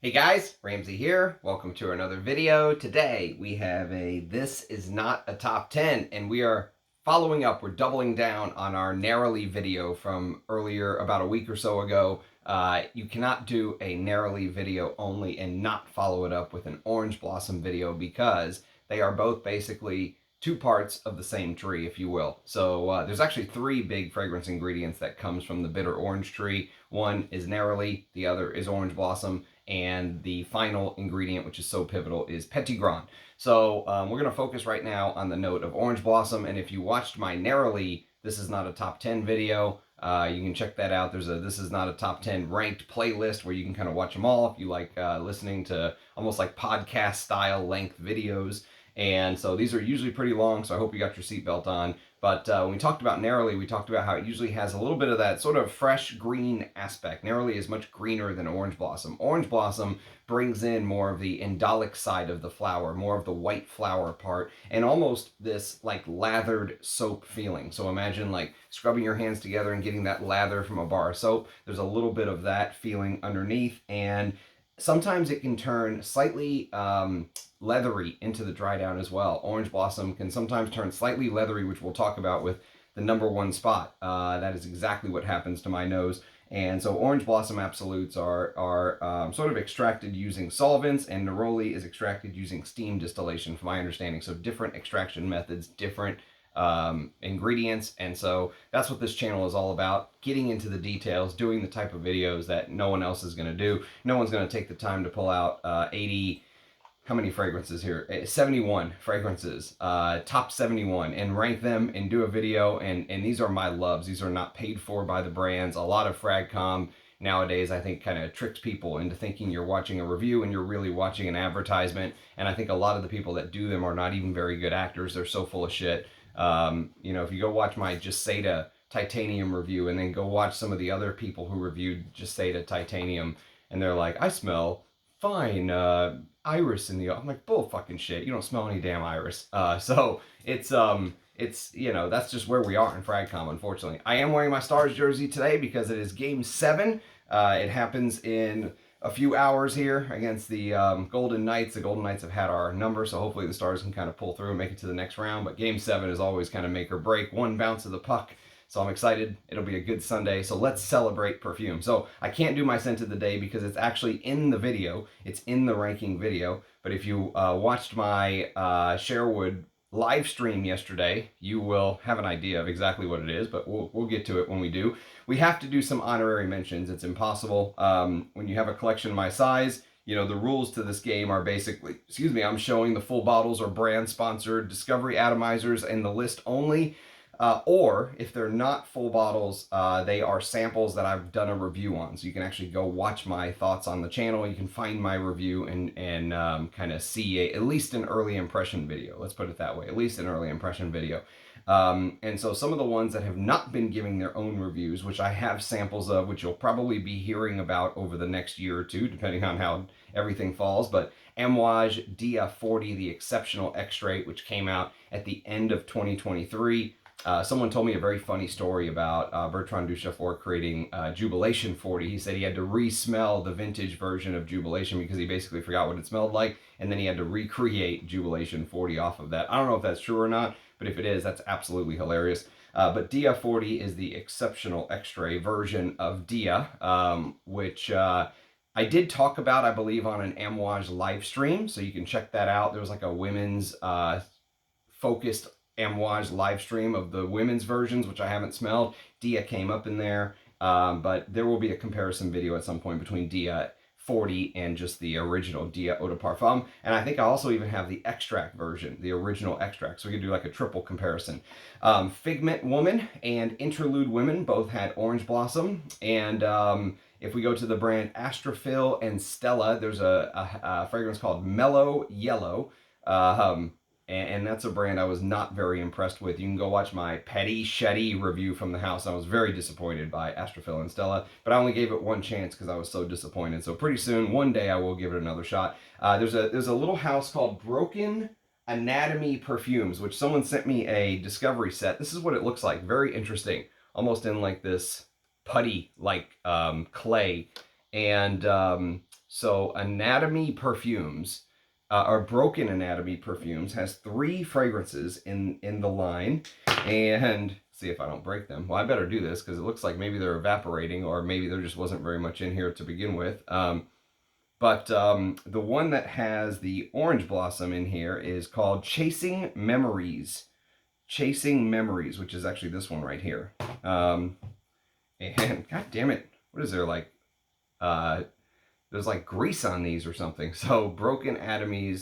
Hey guys, Ramsey here. Welcome to another video. Today we have a This Is Not a Top 10, and we are following up. We're doubling down on our Narrowly video from earlier, about a week or so ago. You cannot do a Narrowly video only and not follow it up with an Orange Blossom video because they are both basically two parts of the same tree, if you will. So there's actually three big fragrance ingredients that comes from the bitter orange tree. One is Narrowly, the other is Orange Blossom, and the final ingredient, which is so pivotal, is Petit Grand. So we're going to focus right now on the note of Orange Blossom, and if you watched my Narrowly This Is Not a Top 10 video, you can check that out. There's a This Is Not a Top 10 ranked playlist where you can kind of watch them all if you like listening to almost like podcast style length videos. And so these are usually pretty long, so I hope you got your seatbelt on. But when we talked about Narrowly, we talked about how it usually has a little bit of that sort of fresh green aspect. Narrowly is much greener than Orange Blossom. Orange Blossom brings in more of the indolic side of the flower, more of the white flower part, and almost this like lathered soap feeling. So imagine like scrubbing your hands together and getting that lather from a bar of soap. There's a little bit of that feeling underneath, and sometimes it can turn slightly leathery into the dry down as well. Orange Blossom can sometimes turn slightly leathery, which we'll talk about with the number one spot. That is exactly what happens to my nose. And so Orange Blossom Absolutes are sort of extracted using solvents, and Neroli is extracted using steam distillation, from my understanding. So different extraction methods, different ingredients, and so that's what this channel is all about, getting into the details, doing the type of videos that no one else is going to do. No one's going to take the time to pull out 80, how many fragrances here? 71 fragrances, top 71, and rank them and do a video, and these are my loves. These are not paid for by the brands. A lot of Fragcom nowadays, I think, kind of tricks people into thinking you're watching a review and you're really watching an advertisement, and I think a lot of the people that do them are not even very good actors. They're so full of shit. You know, if you go watch my Jaseda Titanium review and then go watch some of the other people who reviewed Jaseda Titanium, and they're like, I smell fine iris in the, I'm like, bull fucking shit, you don't smell any damn iris. So it's you know, that's just where we are in Fragcom, unfortunately. I am wearing my Stars jersey today because it is game 7. It happens in a few hours here against the Golden Knights. The Golden Knights have had our number, so hopefully the Stars can kind of pull through and make it to the next round. But game 7 is always kind of make or break. One bounce of the puck. So I'm excited. It'll be a good Sunday. So let's celebrate perfume. So I can't do my scent of the day because it's actually in the video. It's in the ranking video. But if you watched my Sherwood live stream yesterday, you will have an idea of exactly what it is, but we'll get to it when we do. We have to do some honorary mentions. It's impossible. When you have a collection my size, you know, the rules to this game are basically, excuse me, I'm showing the full bottles or brand sponsored Discovery atomizers and the list only. Or if they're not full bottles, they are samples that I've done a review on. So you can actually go watch my thoughts on the channel. You can find my review and kind of see at least an early impression video. Let's put it that way, at least an early impression video. And so some of the ones that have not been giving their own reviews, which I have samples of, which you'll probably be hearing about over the next year or two, depending on how everything falls. But Amouage Dia 40, the Exceptional X-Ray, which came out at the end of 2023. Someone told me a very funny story about Bertrand Duchaufour creating Jubilation 40. He said he had to re-smell the vintage version of Jubilation because he basically forgot what it smelled like, and then he had to recreate Jubilation 40 off of that. I don't know if that's true or not, but if it is, that's absolutely hilarious. But Dia 40 is the Exceptional X-Ray version of Dia, which I did talk about, I believe, on an Amouage live stream, so you can check that out. There was like a women's focused Amouage live stream of the women's versions, which I haven't smelled. Dia came up in there, but there will be a comparison video at some point between Dia 40 and just the original Dia Eau de Parfum. And I think I also even have the extract version, the original extract, so we can do like a triple comparison. Figment Woman and Interlude Women both had Orange Blossom, and if we go to the brand Astrophil and Stella, there's a fragrance called Mellow Yellow. And that's a brand I was not very impressed with. You can go watch my Petty Shetty review from the house. I was very disappointed by Astrophil and Stella, but I only gave it one chance because I was so disappointed. So pretty soon, one day, I will give it another shot. There's a little house called Broken Anatomy Perfumes, which someone sent me a discovery set. This is what it looks like. Very interesting. Almost in like this putty-like clay. And So Anatomy Perfumes, or Broken Anatomy Perfumes, has 3 fragrances in the line. And see if I don't break them. Well, I better do this because it looks like maybe they're evaporating, or maybe there just wasn't very much in here to begin with. But the one that has the orange blossom in here is called Chasing Memories. Chasing Memories, which is actually this one right here. And god damn it, what is there, like there's like grease on these or something. So Broken Anatomy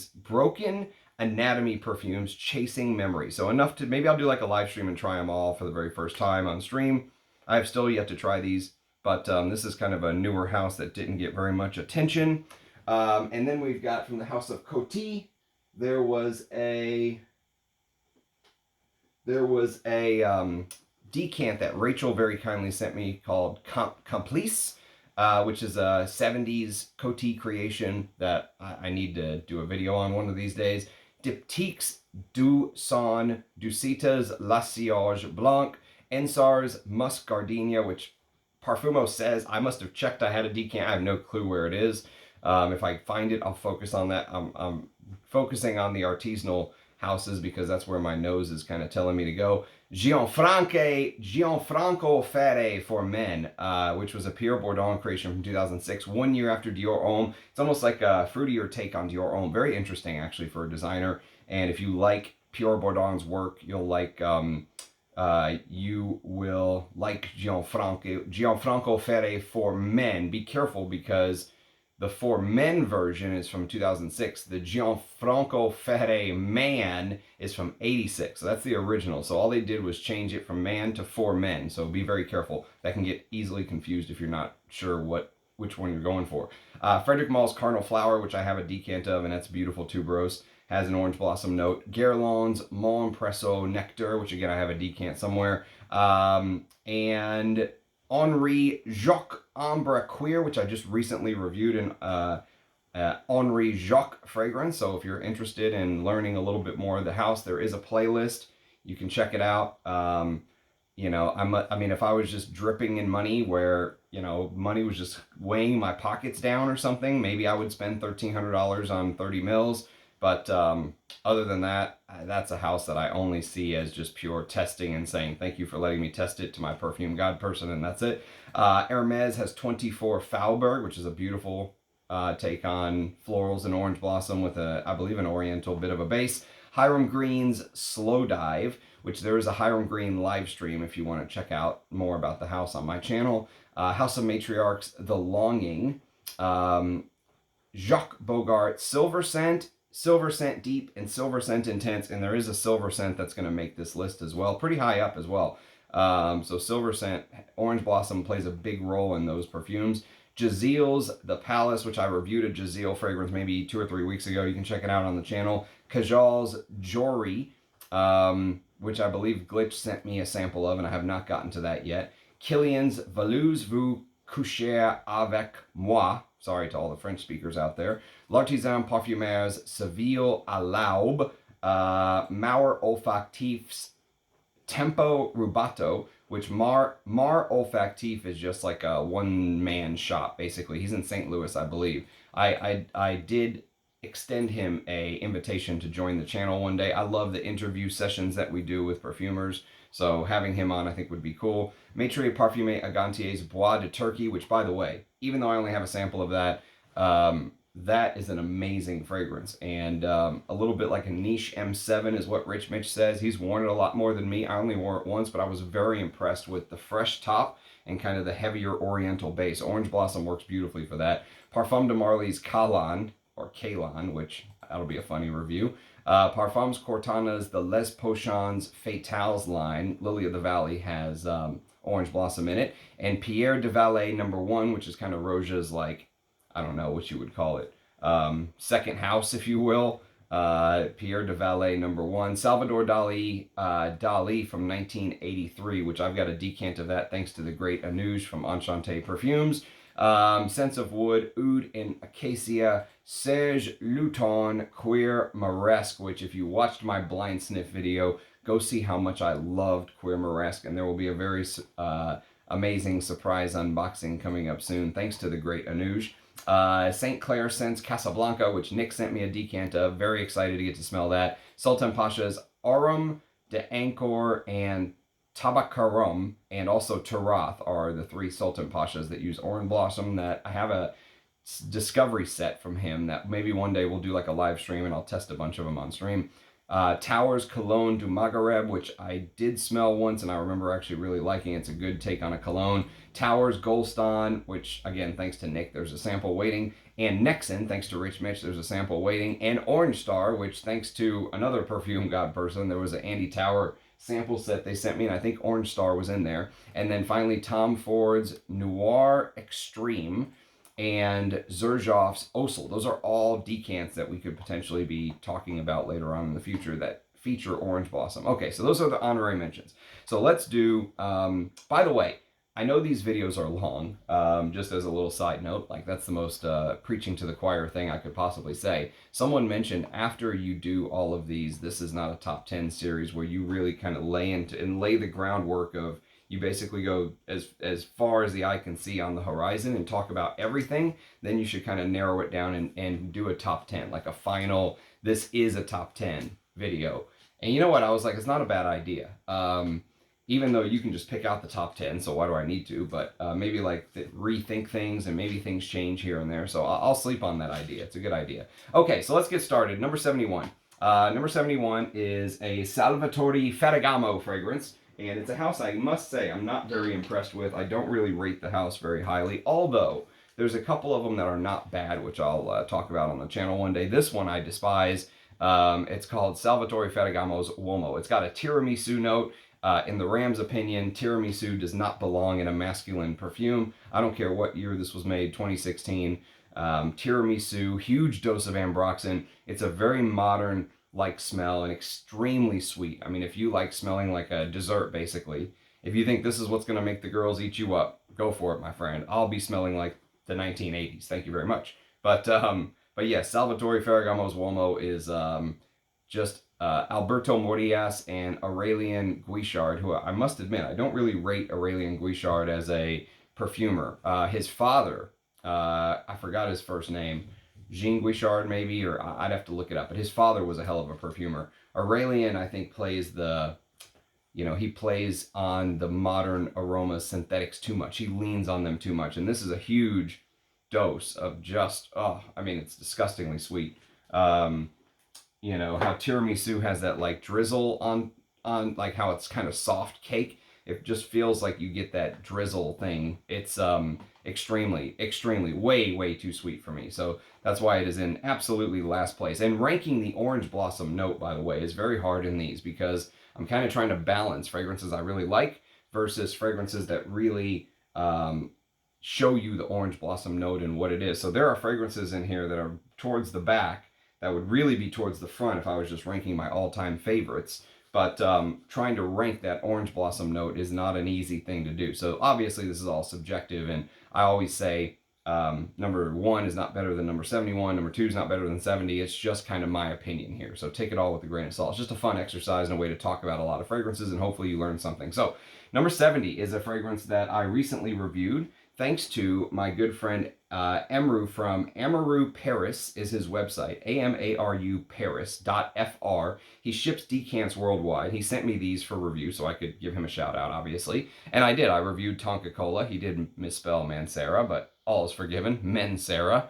Perfumes, Chasing Memories. So enough to, maybe I'll do like a live stream and try them all for the very first time on stream. I've still yet to try these, but this is kind of a newer house that didn't get very much attention. And then we've got from the house of Coty, there was a decant that Rachel very kindly sent me called Complice, which is a 70s Coty creation that I need to do a video on one of these days. Diptyques du Son Ducitas La Sillage Blanc, Ensars Musk Gardenia, which Parfumeur says, I must have checked I had a decant. I have no clue where it is. If I find it, I'll focus on that. I'm focusing on the artisanal houses because that's where my nose is kind of telling me to go. Gianfranco Ferre for Men, which was a Pierre Bourdon creation from 2006, 1 year after Dior Homme. It's almost like a fruitier take on Dior Homme. Very interesting, actually, for a designer. And if you like Pierre Bourdon's work, you'll like Gianfranco Ferre for Men. Be careful because the For Men version is from 2006. The Gianfranco Ferre Man is from 86. So that's the original. So all they did was change it from man to For Men. So be very careful. That can get easily confused if you're not sure which one you're going for. Frederic Mall's Cardinal Flower, which I have a decant of, and that's beautiful tuberose, has an orange blossom note. Guerlain's Mon Impresso Nectar, which again I have a decant somewhere. And Henri Jacques Ambre Queer, which I just recently reviewed an Henri Jacques fragrance. So if you're interested in learning a little bit more of the house, there is a playlist. You can check it out. You know, I mean, if I was just dripping in money where, you know, money was just weighing my pockets down or something, maybe I would spend $1,300 on 30 mils. But other than that, that's a house that I only see as just pure testing and saying, thank you for letting me test it to my perfume god person, and that's it. Hermes has 24 Faubourg, which is a beautiful take on florals and orange blossom with, I believe, an oriental bit of a base. Hiram Green's Slow Dive, which there is a Hiram Green live stream if you want to check out more about the house on my channel. House of Matriarchs, The Longing. Jacques Bogart, Silver Scent Deep, and Silver Scent Intense, and there is a Silver Scent that's going to make this list as well, pretty high up as well. So Silver Scent, Orange Blossom plays a big role in those perfumes. Jazil's The Palace, which I reviewed a Jazil fragrance maybe 2 or 3 weeks ago. You can check it out on the channel. Kajal's Jory, which I believe Glitch sent me a sample of, and I have not gotten to that yet. Kilian's Voulez-vous coucher avec moi? Sorry to all the French speakers out there. L'Artisan Parfumeur's Seville à l'Aube, Mauer Olfactif's Tempo Rubato, which Mar Olfactif is just like a one-man shop, basically. He's in St. Louis, I believe. I did extend him a invitation to join the channel one day. I love the interview sessions that we do with perfumers, so having him on I think would be cool. Maitre Parfumé Agantier's Bois de Turkey, which, by the way, even though I only have a sample of that, that is an amazing fragrance, and a little bit like a niche M7 is what Rich Mitch says. He's worn it a lot more than me. I only wore it once, but I was very impressed with the fresh top and kind of the heavier oriental base. Orange Blossom works beautifully for that. Parfum de Marly's Kalan, or Kalan, which that'll be a funny review. Parfums Cortana's The Les Pochons Fatales line, Lily of the Valley, has Orange Blossom in it. And Pierre de Valet #1, which is kind of Roja's, like, I don't know what you would call it, second house, if you will. Pierre de Valet #1. Salvador Dali from 1983, which I've got a decant of that thanks to the great Anoush from Enchanté Perfumes. Sense of Wood, Oud and Acacia, Serge Luton, Queer Moresque, which if you watched my blind sniff video, go see how much I loved Queer Moresque, and there will be a very amazing surprise unboxing coming up soon, thanks to the great Anoush. St. Clair scents Casablanca, which Nick sent me a decant of. Very excited to get to smell that. Sultan Pasha's Arum de Angkor and Tabakarum, and also Tarath are the 3 Sultan Pashas that use orange blossom. That I have a discovery set from him that maybe one day we'll do like a live stream and I'll test a bunch of them on stream. Towers Cologne du Maghreb, which I did smell once and I remember actually really liking. It's a good take on a cologne. Towers Golston, which again, thanks to Nick, there's a sample waiting. And Nexon, thanks to Rich Mitch, there's a sample waiting. And Orange Star, which thanks to another perfume god person, there was an Andy Tower sample set they sent me, and I think Orange Star was in there. And then finally, Tom Ford's Noir Extreme and Xerjoff's Osel. Those are all decants that we could potentially be talking about later on in the future that feature orange blossom. Okay, so those are the honorary mentions. So let's do, by the way, I know these videos are long, just as a little side note, like that's the most preaching to the choir thing I could possibly say. Someone mentioned after you do all of these, this is not a top 10 series where you really kind of lay the groundwork of, you basically go as far as the eye can see on the horizon and talk about everything. Then you should kind of narrow it down and do a top 10, like a final, this is a top 10 video. And you know what? I was like, it's not a bad idea. Even though you can just pick out the top 10, so why do I need to? But maybe like rethink things and maybe things change here and there. So I'll sleep on that idea. It's a good idea. Okay, so let's get started. Number 71. Number 71 is a Salvatore Ferragamo fragrance. And it's a house I must say I'm not very impressed with. I don't really rate the house very highly, although there's a couple of them that are not bad, which I'll talk about on the channel one day. This one I despise. It's called Salvatore Ferragamo's Uomo. It's got a tiramisu note. In the Ram's opinion, tiramisu does not belong in a masculine perfume. I don't care what year this was made, 2016. Tiramisu, huge dose of ambroxan. It's a very modern like smell and extremely sweet. I mean, if you like smelling like a dessert, basically, if you think this is what's going to make the girls eat you up, go for it, my friend. I'll be smelling like the 1980s. Thank you very much. But yes, Salvatore Ferragamo's Uomo is just Alberto Morillas and Aurélien Guichard, who I must admit, I don't really rate Aurélien Guichard as a perfumer. His father, I forgot his first name, Jean Guichard maybe, or I'd have to look it up, but his father was a hell of a perfumer. Aurélien, I think, plays he plays on the modern aroma synthetics too much. He leans on them too much, and this is a huge dose of just, I mean, it's disgustingly sweet. How tiramisu has that like drizzle on like how it's kind of soft cake. It just feels like you get that drizzle thing. It's extremely, way too sweet for me. So that's why it is in absolutely last place. And ranking the orange blossom note, by the way, is very hard in these because I'm kind of trying to balance fragrances I really like versus fragrances that really show you the orange blossom note and what it is. So there are fragrances in here that are towards the back that would really be towards the front if I was just ranking my all-time favorites. But trying to rank that orange blossom note is not an easy thing to do. So obviously this is all subjective, and I always say number 1 is not better than number 71, number 2 is not better than 70. It's just kind of my opinion here. So take it all with a grain of salt. It's just a fun exercise and a way to talk about a lot of fragrances, and hopefully you learn something. So number 70 is a fragrance that I recently reviewed thanks to my good friend Emru from Amaru Paris is his website, AMARU Paris.fr. He ships decants worldwide. He sent me these for review so I could give him a shout out, obviously. And I did. I reviewed Tonka Cola. He did misspell Mancera, but all is forgiven. Mancera.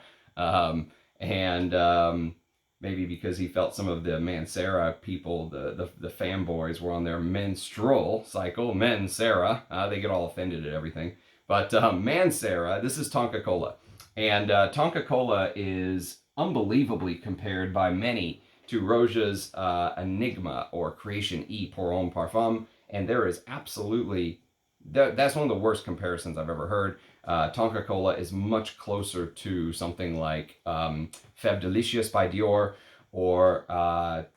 Maybe because he felt some of the Mancera people, the fanboys, were on their menstrual cycle, Mancera. They get all offended at everything. But Mancera, this is Tonka Cola. And Tonka Cola is unbelievably compared by many to Roja's Enigma or Creation E pour Homme Parfum. And there is absolutely, that's one of the worst comparisons I've ever heard. Tonka Cola is much closer to something like Fève Delicious by Dior or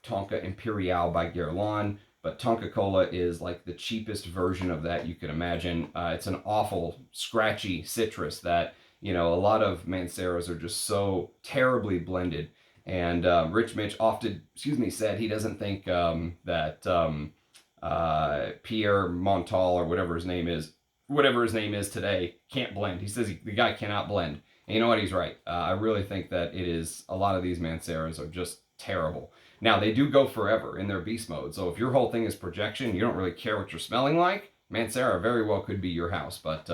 Tonka Imperial by Guerlain. But Tonka Cola is like the cheapest version of that you could imagine. It's an awful, scratchy citrus that, a lot of Manceras are just so terribly blended. And Rich Mitch said he doesn't think that Pierre Montal or whatever his name is today, can't blend. He says the guy cannot blend. And you know what? He's right. I really think that it is, a lot of these Manceras are just terrible. Now, they do go forever in their beast mode. So if your whole thing is projection, you don't really care what you're smelling like, Mancera very well could be your house. But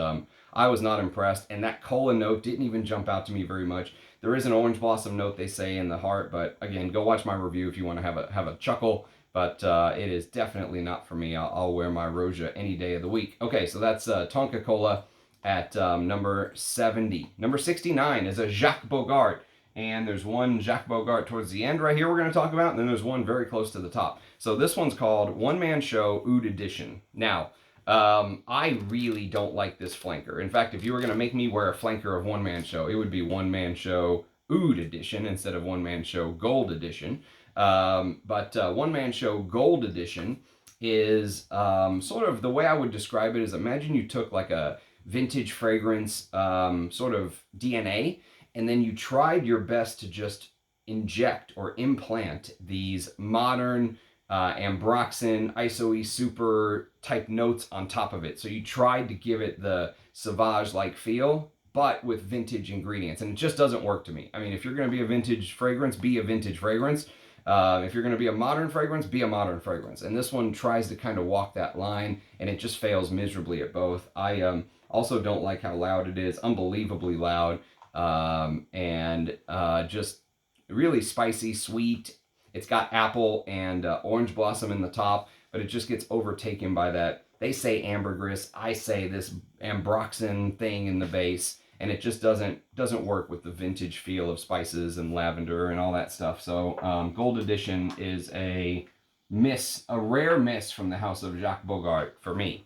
I was not impressed. And that cola note didn't even jump out to me very much. There is an orange blossom note, they say, in the heart. But again, go watch my review if you want to have a chuckle. But it is definitely not for me. I'll wear my Roja any day of the week. Okay, so that's Tonka Cola at number 70. Number 69 is a Jacques Bogart. And there's one Jacques Bogart towards the end right here we're going to talk about. And then there's one very close to the top. So this one's called One Man Show Oud Edition. Now, I really don't like this flanker. In fact, if you were going to make me wear a flanker of One Man Show, it would be One Man Show Oud Edition instead of One Man Show Gold Edition. But One Man Show Gold Edition is sort of, the way I would describe it is, imagine you took like a vintage fragrance sort of DNA, and then you tried your best to just inject or implant these modern Ambroxan, ISO-E super type notes on top of it. So you tried to give it the Sauvage-like feel, but with vintage ingredients. And it just doesn't work to me. I mean, if you're going to be a vintage fragrance, be a vintage fragrance. If you're going to be a modern fragrance, be a modern fragrance. And this one tries to kind of walk that line, and it just fails miserably at both. I also don't like how loud it is, unbelievably loud, and just really spicy, sweet. It's got apple and orange blossom in the top, but it just gets overtaken by that. They say ambergris, I say this ambroxan thing in the base, and it just doesn't work with the vintage feel of spices and lavender and all that stuff. So Gold Edition is a rare miss from the house of Jacques Bogart for me.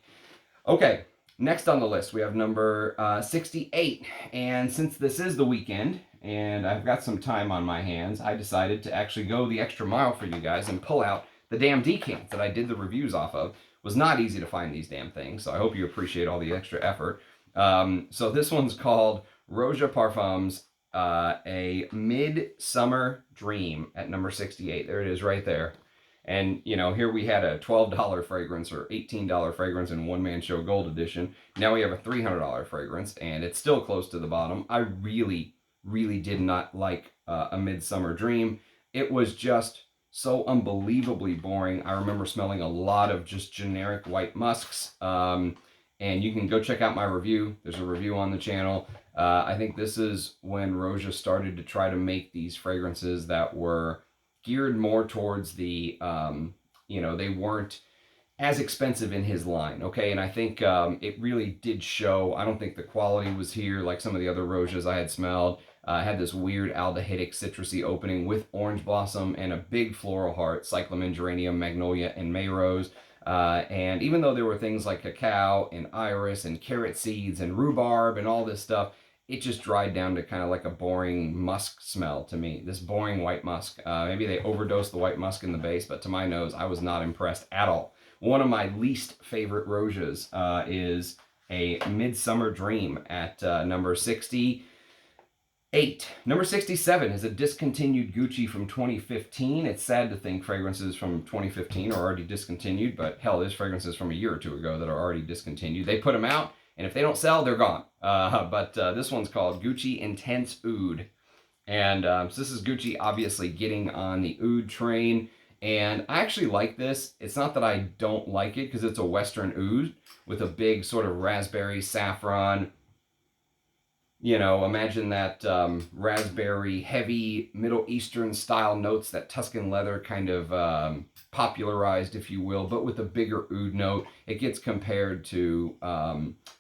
Okay, next on the list we have number 68, and since this is the weekend and I've got some time on my hands, I decided to actually go the extra mile for you guys and pull out the damn decants that I did the reviews off of. It was not easy to find these damn things, so I hope you appreciate all the extra effort. So this one's called Roja Parfums, a Midsummer Dream at number 68. There it is right there. And, you know, here we had a $12 fragrance or $18 fragrance in One Man Show Gold Edition. Now we have a $300 fragrance, and it's still close to the bottom. I really, really did not like a Midsummer Dream. It was just so unbelievably boring. I remember smelling a lot of just generic white musks. And you can go check out my review. There's a review on the channel. I think this is when Roja started to try to make these fragrances that were geared more towards the, you know, they weren't as expensive in his line, okay? And I think it really did show. I don't think the quality was here like some of the other Rojas I had smelled. Had this weird aldehydic citrusy opening with orange blossom and a big floral heart, cyclamen, geranium, magnolia, and May rose. And even though there were things like cacao and iris and carrot seeds and rhubarb and all this stuff, it just dried down to kind of like a boring musk smell to me. This boring white musk. Maybe they overdosed the white musk in the base, but to my nose, I was not impressed at all. One of my least favorite Rojas is a Midsummer Dream at number 68. Number 67 is a discontinued Gucci from 2015. It's sad to think fragrances from 2015 are already discontinued, but hell, there's fragrances from a year or two ago that are already discontinued. They put them out, and if they don't sell, they're gone. But this one's called Gucci Intense Oud. And so this is Gucci obviously getting on the oud train. And I actually like this. It's not that I don't like it, because it's a Western oud with a big sort of raspberry saffron. You know, imagine that raspberry, heavy Middle Eastern style notes that Tuscan leather kind of popularized, if you will, but with a bigger oud note. It gets compared to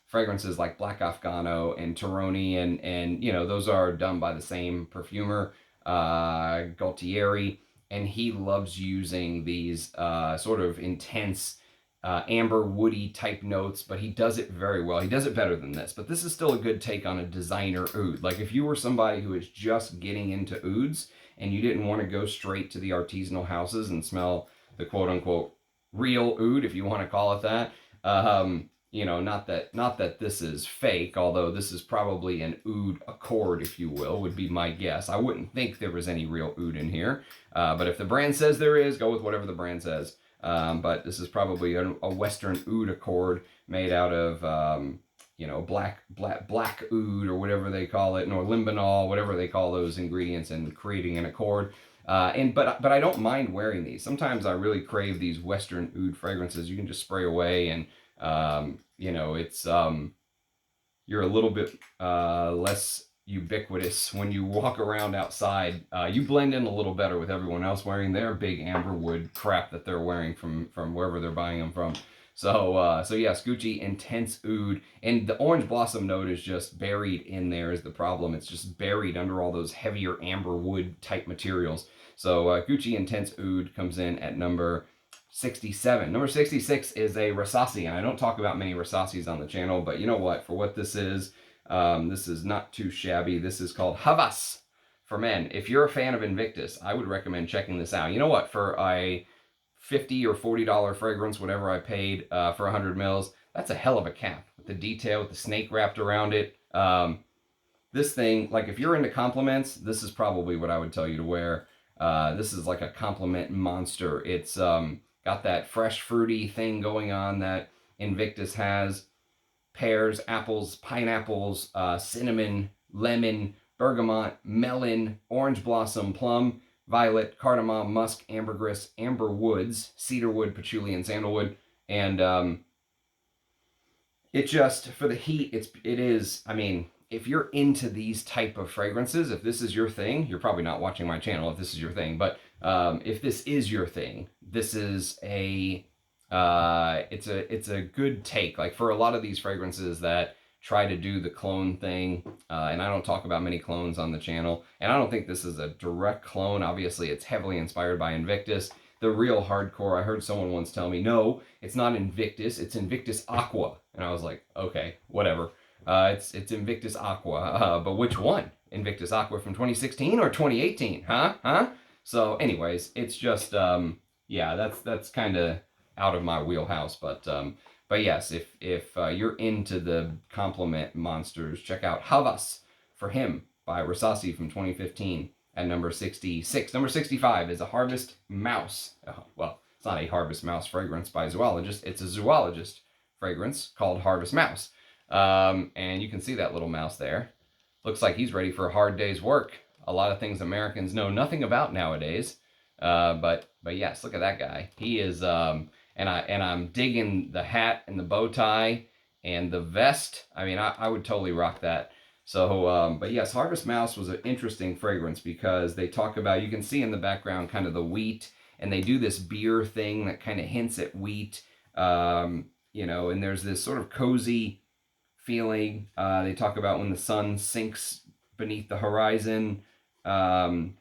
fragrances like Black Afghano and Toroni, and you know, those are done by the same perfumer, Gualtieri, and he loves using these sort of intense amber woody type notes, but he does it very well. He does it better than this, but this is still a good take on a designer oud. Like if you were somebody who is just getting into ouds and you didn't want to go straight to the artisanal houses and smell the quote unquote real oud, if you want to call it that, you know, not that this is fake, although this is probably an oud accord, if you will, would be my guess. I wouldn't think there was any real oud in here, but if the brand says there is, go with whatever the brand says. But this is probably a Western oud accord made out of you know, black oud or whatever they call it, or limonol, whatever they call those ingredients, and creating an accord. But I don't mind wearing these. Sometimes I really crave these Western oud fragrances. You can just spray away, and you know, it's you're a little bit less ubiquitous when you walk around outside. You blend in a little better with everyone else wearing their big amberwood crap that they're wearing from wherever they're buying them from. So yes, Gucci Intense Oud, and the orange blossom note is just buried in there is the problem. It's just buried under all those heavier amberwood type materials. So Gucci Intense Oud comes in at number 67. Number 66 is a Rasasi, and I don't talk about many Rasasis on the channel, but you know what? For what this is not too shabby. This is called Hawas for men. If you're a fan of Invictus, I would recommend checking this out. You know what? For a $50 or $40 fragrance, whatever I paid for 100 mils, that's a hell of a cap with the detail, with the snake wrapped around it. This thing, like if you're into compliments, this is probably what I would tell you to wear. This is like a compliment monster. It's got that fresh fruity thing going on that Invictus has. Pears, apples, pineapples, cinnamon, lemon, bergamot, melon, orange blossom, plum, violet, cardamom, musk, ambergris, amber woods, cedarwood, patchouli, and sandalwood. And it just, for the heat, it is, I mean, if you're into these type of fragrances, if this is your thing, you're probably not watching my channel if this is your thing, but if this is your thing, this is a it's a good take. Like for a lot of these fragrances that try to do the clone thing, and I don't talk about many clones on the channel, and I don't think this is a direct clone. Obviously, it's heavily inspired by Invictus. The real hardcore, I heard someone once tell me, no, it's not Invictus, it's Invictus Aqua. And I was like, okay, whatever. It's Invictus Aqua, but which one? Invictus Aqua from 2016 or 2018? Huh? So anyways, it's just, yeah, that's kind of out of my wheelhouse, but yes, if you're into the compliment monsters, check out Hawas for him by Rasasi from 2015 at number 66. Number 65 is a Harvest Mouse. Well, it's not a Harvest Mouse fragrance by Zoologist. It's a Zoologist fragrance called Harvest Mouse. And you can see that little mouse there. Looks like he's ready for a hard day's work. A lot of things Americans know nothing about nowadays. But yes, look at that guy. He is, and I'm digging the hat and the bow tie and the vest. I mean, I would totally rock that. So, but yes, Harvest Mouse was an interesting fragrance because they talk about, you can see in the background kind of the wheat, and they do this beer thing that kind of hints at wheat, you know, and there's this sort of cozy feeling. They talk about when the sun sinks beneath the horizon, the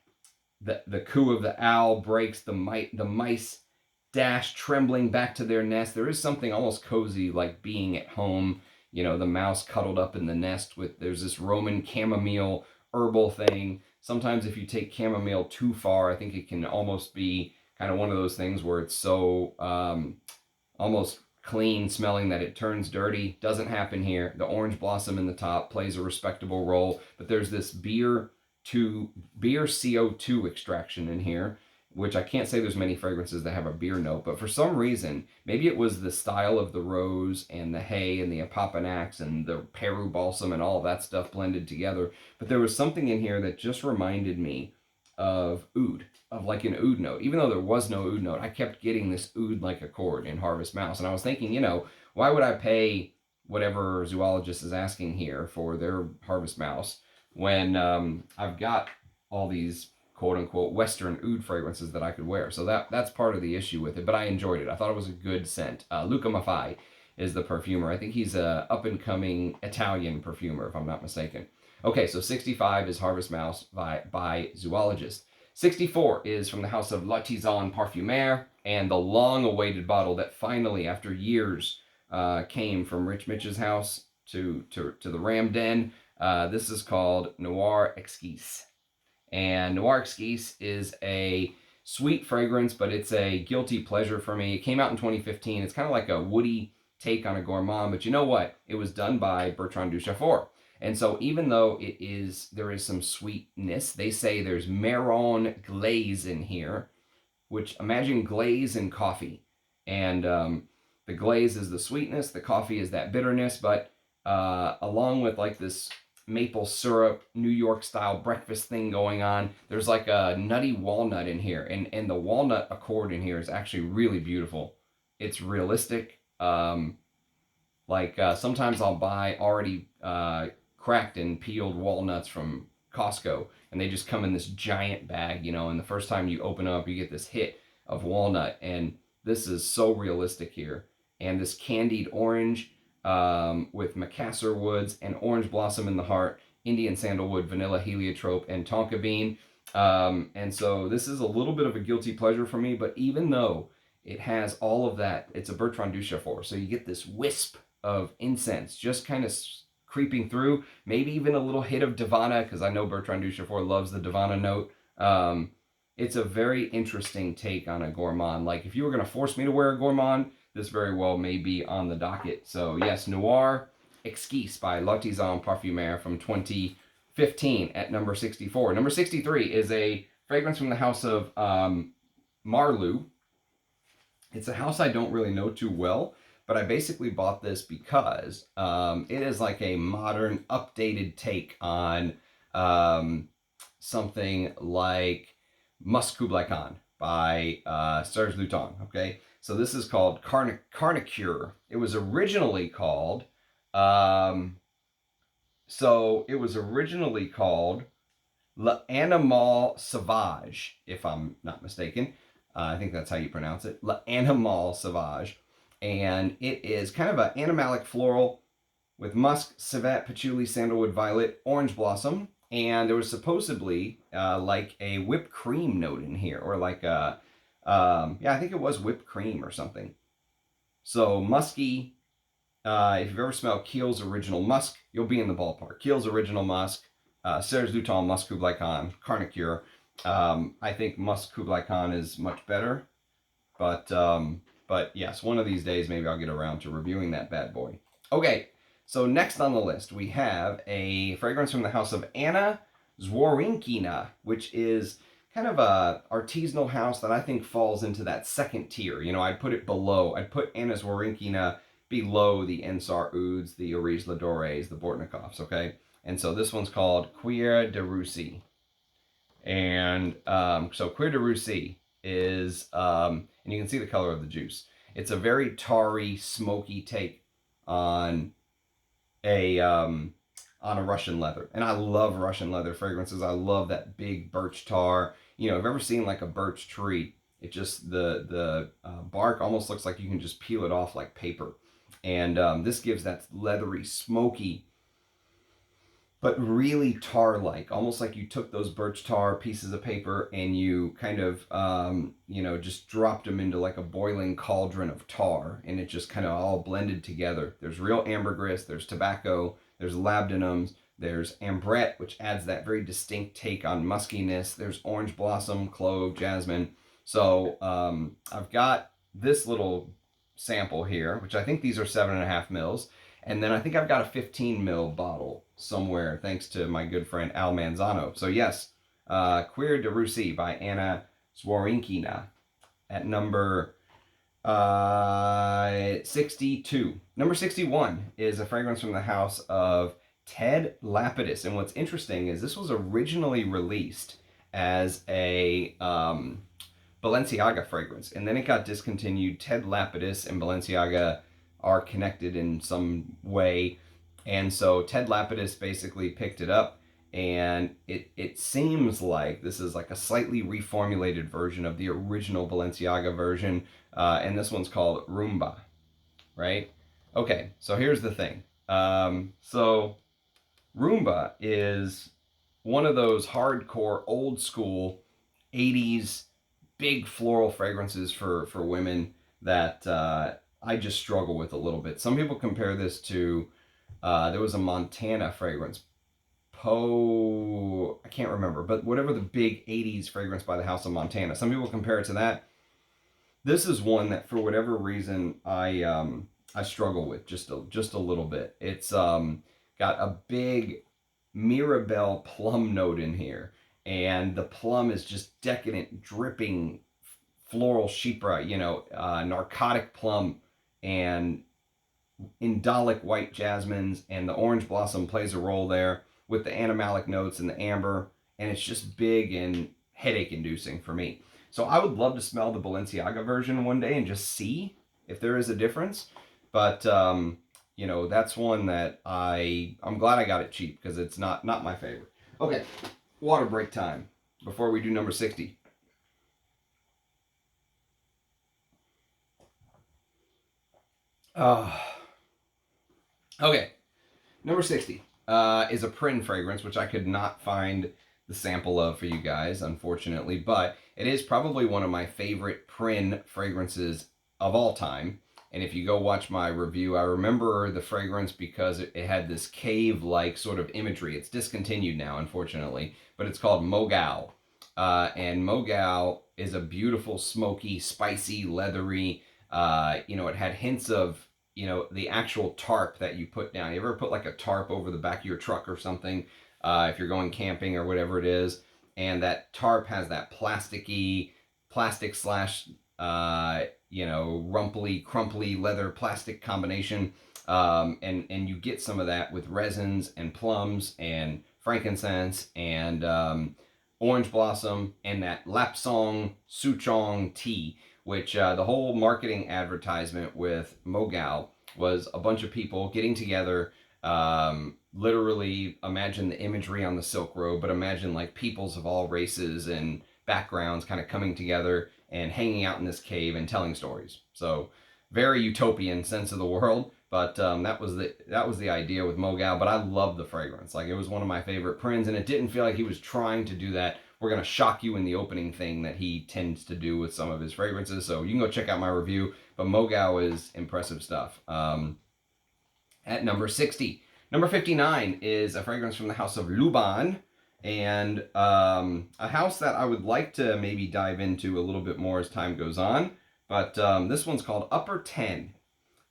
coo of the owl breaks, the mice dash trembling back to their nest. There is something almost cozy, like being at home. You know, the mouse cuddled up in the nest with, there's this Roman chamomile herbal thing. Sometimes if you take chamomile too far, I think it can almost be kind of one of those things where it's so almost clean smelling that it turns dirty. Doesn't happen here. The orange blossom in the top plays a respectable role, but there's this beer CO2 extraction in here, which I can't say there's many fragrances that have a beer note, but for some reason, maybe it was the style of the rose and the hay and the apopanax and the Peru balsam and all of that stuff blended together, but there was something in here that just reminded me of oud, of like an oud note. Even though there was no oud note, I kept getting this oud-like accord in Harvest Mouse, and I was thinking, you know, why would I pay whatever Zoologist is asking here for their Harvest Mouse when I've got all these quote-unquote Western oud fragrances that I could wear. So that's part of the issue with it, but I enjoyed it. I thought it was a good scent. Luca Maffei is the perfumer. I think he's a up-and-coming Italian perfumer, if I'm not mistaken. Okay, so 65 is Harvest Mouse by Zoologist. 64 is from the house of L'Artisan Parfumeur, and the long-awaited bottle that finally, after years, came from Rich Mitch's house to the Ram Den. This is called Noir Exquis. And Noir Exquis is a sweet fragrance, but it's a guilty pleasure for me. It came out in 2015. It's kind of like a woody take on a gourmand, but you know what? It was done by Bertrand Duchaufour. And so even though there is some sweetness, they say there's marron glaze in here, which imagine glaze in coffee. And the glaze is the sweetness, the coffee is that bitterness, but along with like this maple syrup New York style breakfast thing going on. There's like a nutty walnut in here, and the walnut accord in here is actually really beautiful. It's realistic. Sometimes I'll buy already cracked and peeled walnuts from Costco, and they just come in this giant bag, you know. And the first time you open up, you get this hit of walnut, and this is so realistic here. And this candied orange with Macassar woods and orange blossom in the heart, Indian sandalwood, vanilla heliotrope, and tonka bean. And so this is a little bit of a guilty pleasure for me, but even though it has all of that, it's a Bertrand Duchefort, so you get this wisp of incense just kind of creeping through, maybe even a little hit of Divana, because I know Bertrand Duchefort loves the Divana note. It's a very interesting take on a gourmand. Like, if you were going to force me to wear a gourmand, this very well may be on the docket. So yes, Noir Exquis by L'Artisan Parfumeur from 2015 at number 64. Number 63 is a fragrance from the house of Marlou. It's a house I don't really know too well, but I basically bought this because it is like a modern, updated take on something like Musk Kublai Khan by Serge Lutens. Okay, so this is called Carnicure. It was originally called L'Animal Sauvage, if I'm not mistaken. I think that's how you pronounce it. L'Animal Sauvage. And it is kind of an animalic floral with musk, civet, patchouli, sandalwood, violet, orange blossom. And there was supposedly like a whipped cream note in here, or like a, I think it was whipped cream or something. So musky. If you've ever smelled Kiehl's Original Musk, you'll be in the ballpark. Kiehl's Original Musk, Serge Lutens Musk Kublai Khan, Carnicure. I think Musk Kublai Khan is much better, but yes, one of these days maybe I'll get around to reviewing that bad boy. Okay, so next on the list we have a fragrance from the house of Anna Zworynkina, which is kind of a artisanal house that I think falls into that second tier. You know, I'd put Anna Zworynkina below the Intense Ouds, the Oris Ladores, the Bortnikovs, okay? And so this one's called Cuir de Russie. And so Cuir de Russie is, and you can see the color of the juice. It's a very tarry, smoky take on a Russian leather. And I love Russian leather fragrances. I love that big birch tar. You know, if you've ever seen like a birch tree, it just, the bark almost looks like you can just peel it off like paper. And this gives that leathery, smoky, but really tar-like, almost like you took those birch tar pieces of paper and you kind of, just dropped them into like a boiling cauldron of tar, and it just kind of all blended together. There's real ambergris, there's tobacco, there's labdanums, there's ambrette, which adds that very distinct take on muskiness. There's orange blossom, clove, jasmine. So I've got this little sample here, which I think these are 7.5 mils. And then I think I've got a 15 mil bottle somewhere, thanks to my good friend Al Manzano. So yes, Cuir de Russie by Anna Zworynkina at number 62. Number 61 is a fragrance from the house of Ted Lapidus. And what's interesting is this was originally released as a Balenciaga fragrance, and then it got discontinued. Ted Lapidus and Balenciaga are connected in some way, and so Ted Lapidus basically picked it up, and it seems like this is like a slightly reformulated version of the original Balenciaga version, and this one's called Rumba, right? Okay, so here's the thing. So Rumba is one of those hardcore, old school 80s big floral fragrances for women that I just struggle with a little bit. Some people compare this to, there was a Montana fragrance, I can't remember, but whatever the big 80s fragrance by the House of Montana. Some people compare it to that. This is one that for whatever reason I struggle with just a little bit. It's got a big Mirabelle plum note in here. And the plum is just decadent, dripping floral chypre, narcotic plum, and indolic white jasmines, and the orange blossom plays a role there with the animalic notes and the amber, and it's just big and headache inducing for me. So I would love to smell the Balenciaga version one day and just see if there is a difference. But you know, that's one that I'm glad I got it cheap because it's not my favorite. Okay, water break time before we do number 60. Okay, number 60 is a Prin fragrance, which I could not find the sample of for you guys, unfortunately, but it is probably one of my favorite Prin fragrances of all time. And if you go watch my review, I remember the fragrance because it had this cave-like sort of imagery. It's discontinued now, unfortunately, but it's called Mogao. And Mogao is a beautiful, smoky, spicy, leathery, you know, it had hints of, you know, the actual tarp that you put down. You ever put like a tarp over the back of your truck or something, if you're going camping or whatever it is, and that tarp has that plastic slash, you know, rumply, crumply leather plastic combination, and you get some of that with resins and plums and frankincense and orange blossom and that Lapsang Souchong tea, which the whole marketing advertisement with Mogao was a bunch of people getting together. Literally imagine the imagery on the Silk Road, but imagine like peoples of all races and backgrounds kind of coming together and hanging out in this cave and telling stories. So very utopian sense of the world, but that was the idea with Mogao. But I love the fragrance. Like, it was one of my favorite Prins, and it didn't feel like he was trying to do that. We're gonna shock you in the opening thing that he tends to do with some of his fragrances. So you can go check out my review. But Mogao is impressive stuff. At number 60. Number 59 is a fragrance from the house of Luban, and a house that I would like to maybe dive into a little bit more as time goes on. But this one's called Upper 10.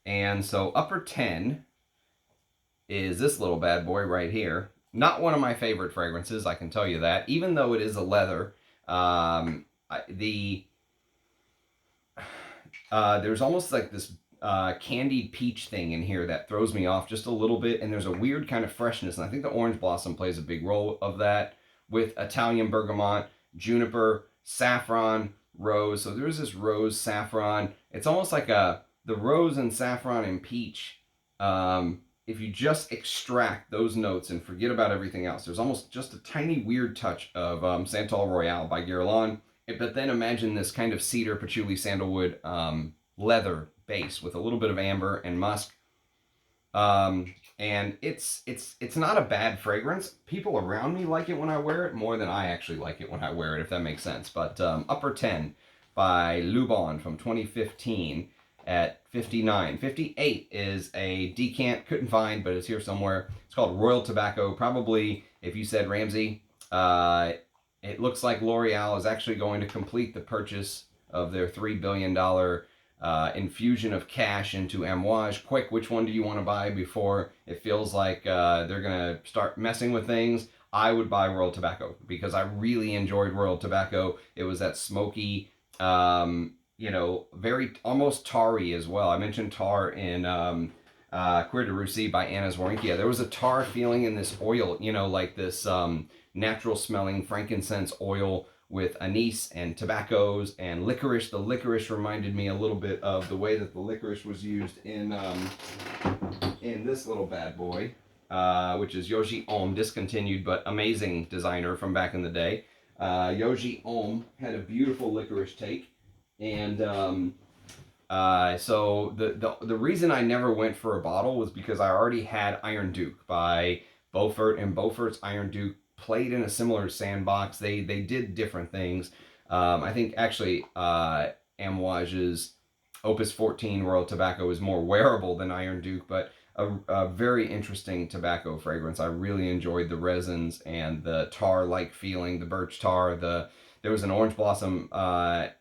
And so Upper 10 is this little bad boy right here. Not one of my favorite fragrances, I can tell you that. Even though it is a leather, there's almost like this candied peach thing in here that throws me off just a little bit, and there's a weird kind of freshness, and I think the orange blossom plays a big role of that, with Italian bergamot, juniper, saffron, rose. So there's this rose saffron. It's almost like the rose and saffron and peach. If you just extract those notes and forget about everything else, there's almost just a tiny weird touch of Santal Royale by Guerlain. But then imagine this kind of cedar, patchouli, sandalwood leather base with a little bit of amber and musk. And it's not a bad fragrance. People around me like it when I wear it more than I actually like it when I wear it, if that makes sense. But Upper 10 by Luban from 2015 at 59. 58 is a decant, couldn't find, but it's here somewhere. It's called Royal Tobacco. Probably, if you said Ramsey, it looks like L'Oreal is actually going to complete the purchase of their $3 billion infusion of cash into Amouage. Quick, which one do you want to buy before it feels like they're going to start messing with things? I would buy Royal Tobacco because I really enjoyed Royal Tobacco. It was that smoky, you know, very almost tarry as well. I mentioned tar in Cuir de Russie by Anna Zwarinkia. There was a tar feeling in this oil, you know, like this natural smelling frankincense oil with anise and tobaccos and licorice. The licorice reminded me a little bit of the way that the licorice was used in this little bad boy, which is Yoji Om, discontinued but amazing designer from back in the day. Yoji Om had a beautiful licorice take, and so the reason I never went for a bottle was because I already had Iron Duke by Beaufort, and Beaufort's Iron Duke played in a similar sandbox. They did different things. I think actually Amouage's Opus 14 Royal Tobacco is more wearable than Iron Duke, but a very interesting tobacco fragrance. I really enjoyed the resins and the tar-like feeling, the birch tar. There was an orange blossom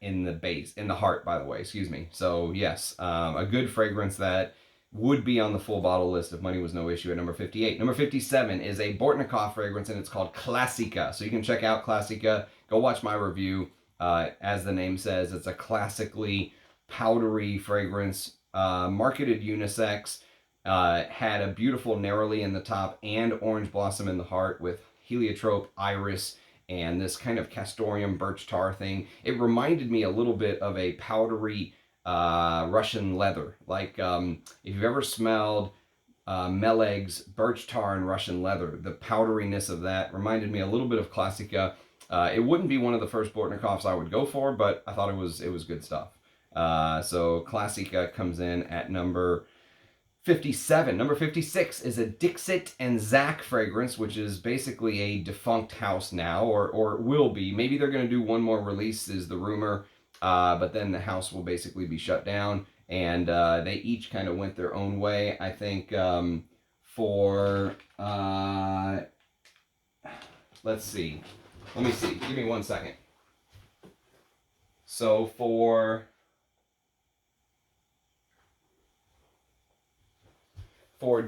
in the base, in the heart, by the way, excuse me. So yes, a good fragrance that would be on the full bottle list if money was no issue at number 58. Number 57 is a Bortnikov fragrance, and it's called Classica. So you can check out Classica. Go watch my review. As the name says, it's a classically powdery fragrance, marketed unisex, Had a beautiful Neroli in the top and Orange Blossom in the heart with heliotrope, iris, and this kind of castoreum birch tar thing. It reminded me a little bit of a powdery Russian leather. Like if you've ever smelled Meleg's birch tar and Russian leather, the powderiness of that reminded me a little bit of Classica. It wouldn't be one of the first Bortnikoffs I would go for, but I thought it was good stuff. So Classica comes in at number 57. Number 56 is a Dixit and Zach fragrance, which is basically a defunct house now, or it will be. Maybe they're going to do one more release, is the rumor, but then the house will basically be shut down, and they each kind of went their own way. I think for, let's see. Let me see. Give me 1 second. So for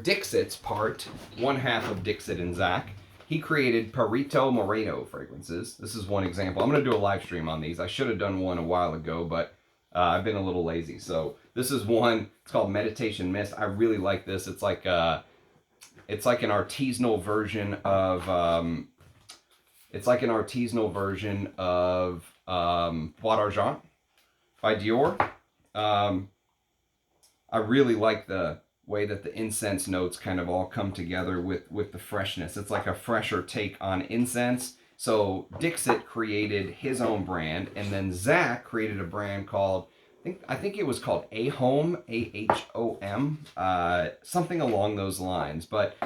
Dixit's part, one half of Dixit and Zach, he created Perito Moreno fragrances. This is one example. I'm going to do a live stream on these. I should have done one a while ago, but I've been a little lazy. So this is one. It's called Meditation Mist. I really like this. It's like an artisanal version of Bois d'Argent by Dior. I really like the way that the incense notes kind of all come together with the freshness. It's like a fresher take on incense. So Dixit created his own brand, and then Zach created a brand called, I think it was called Ahom, Ahom, something along those lines. But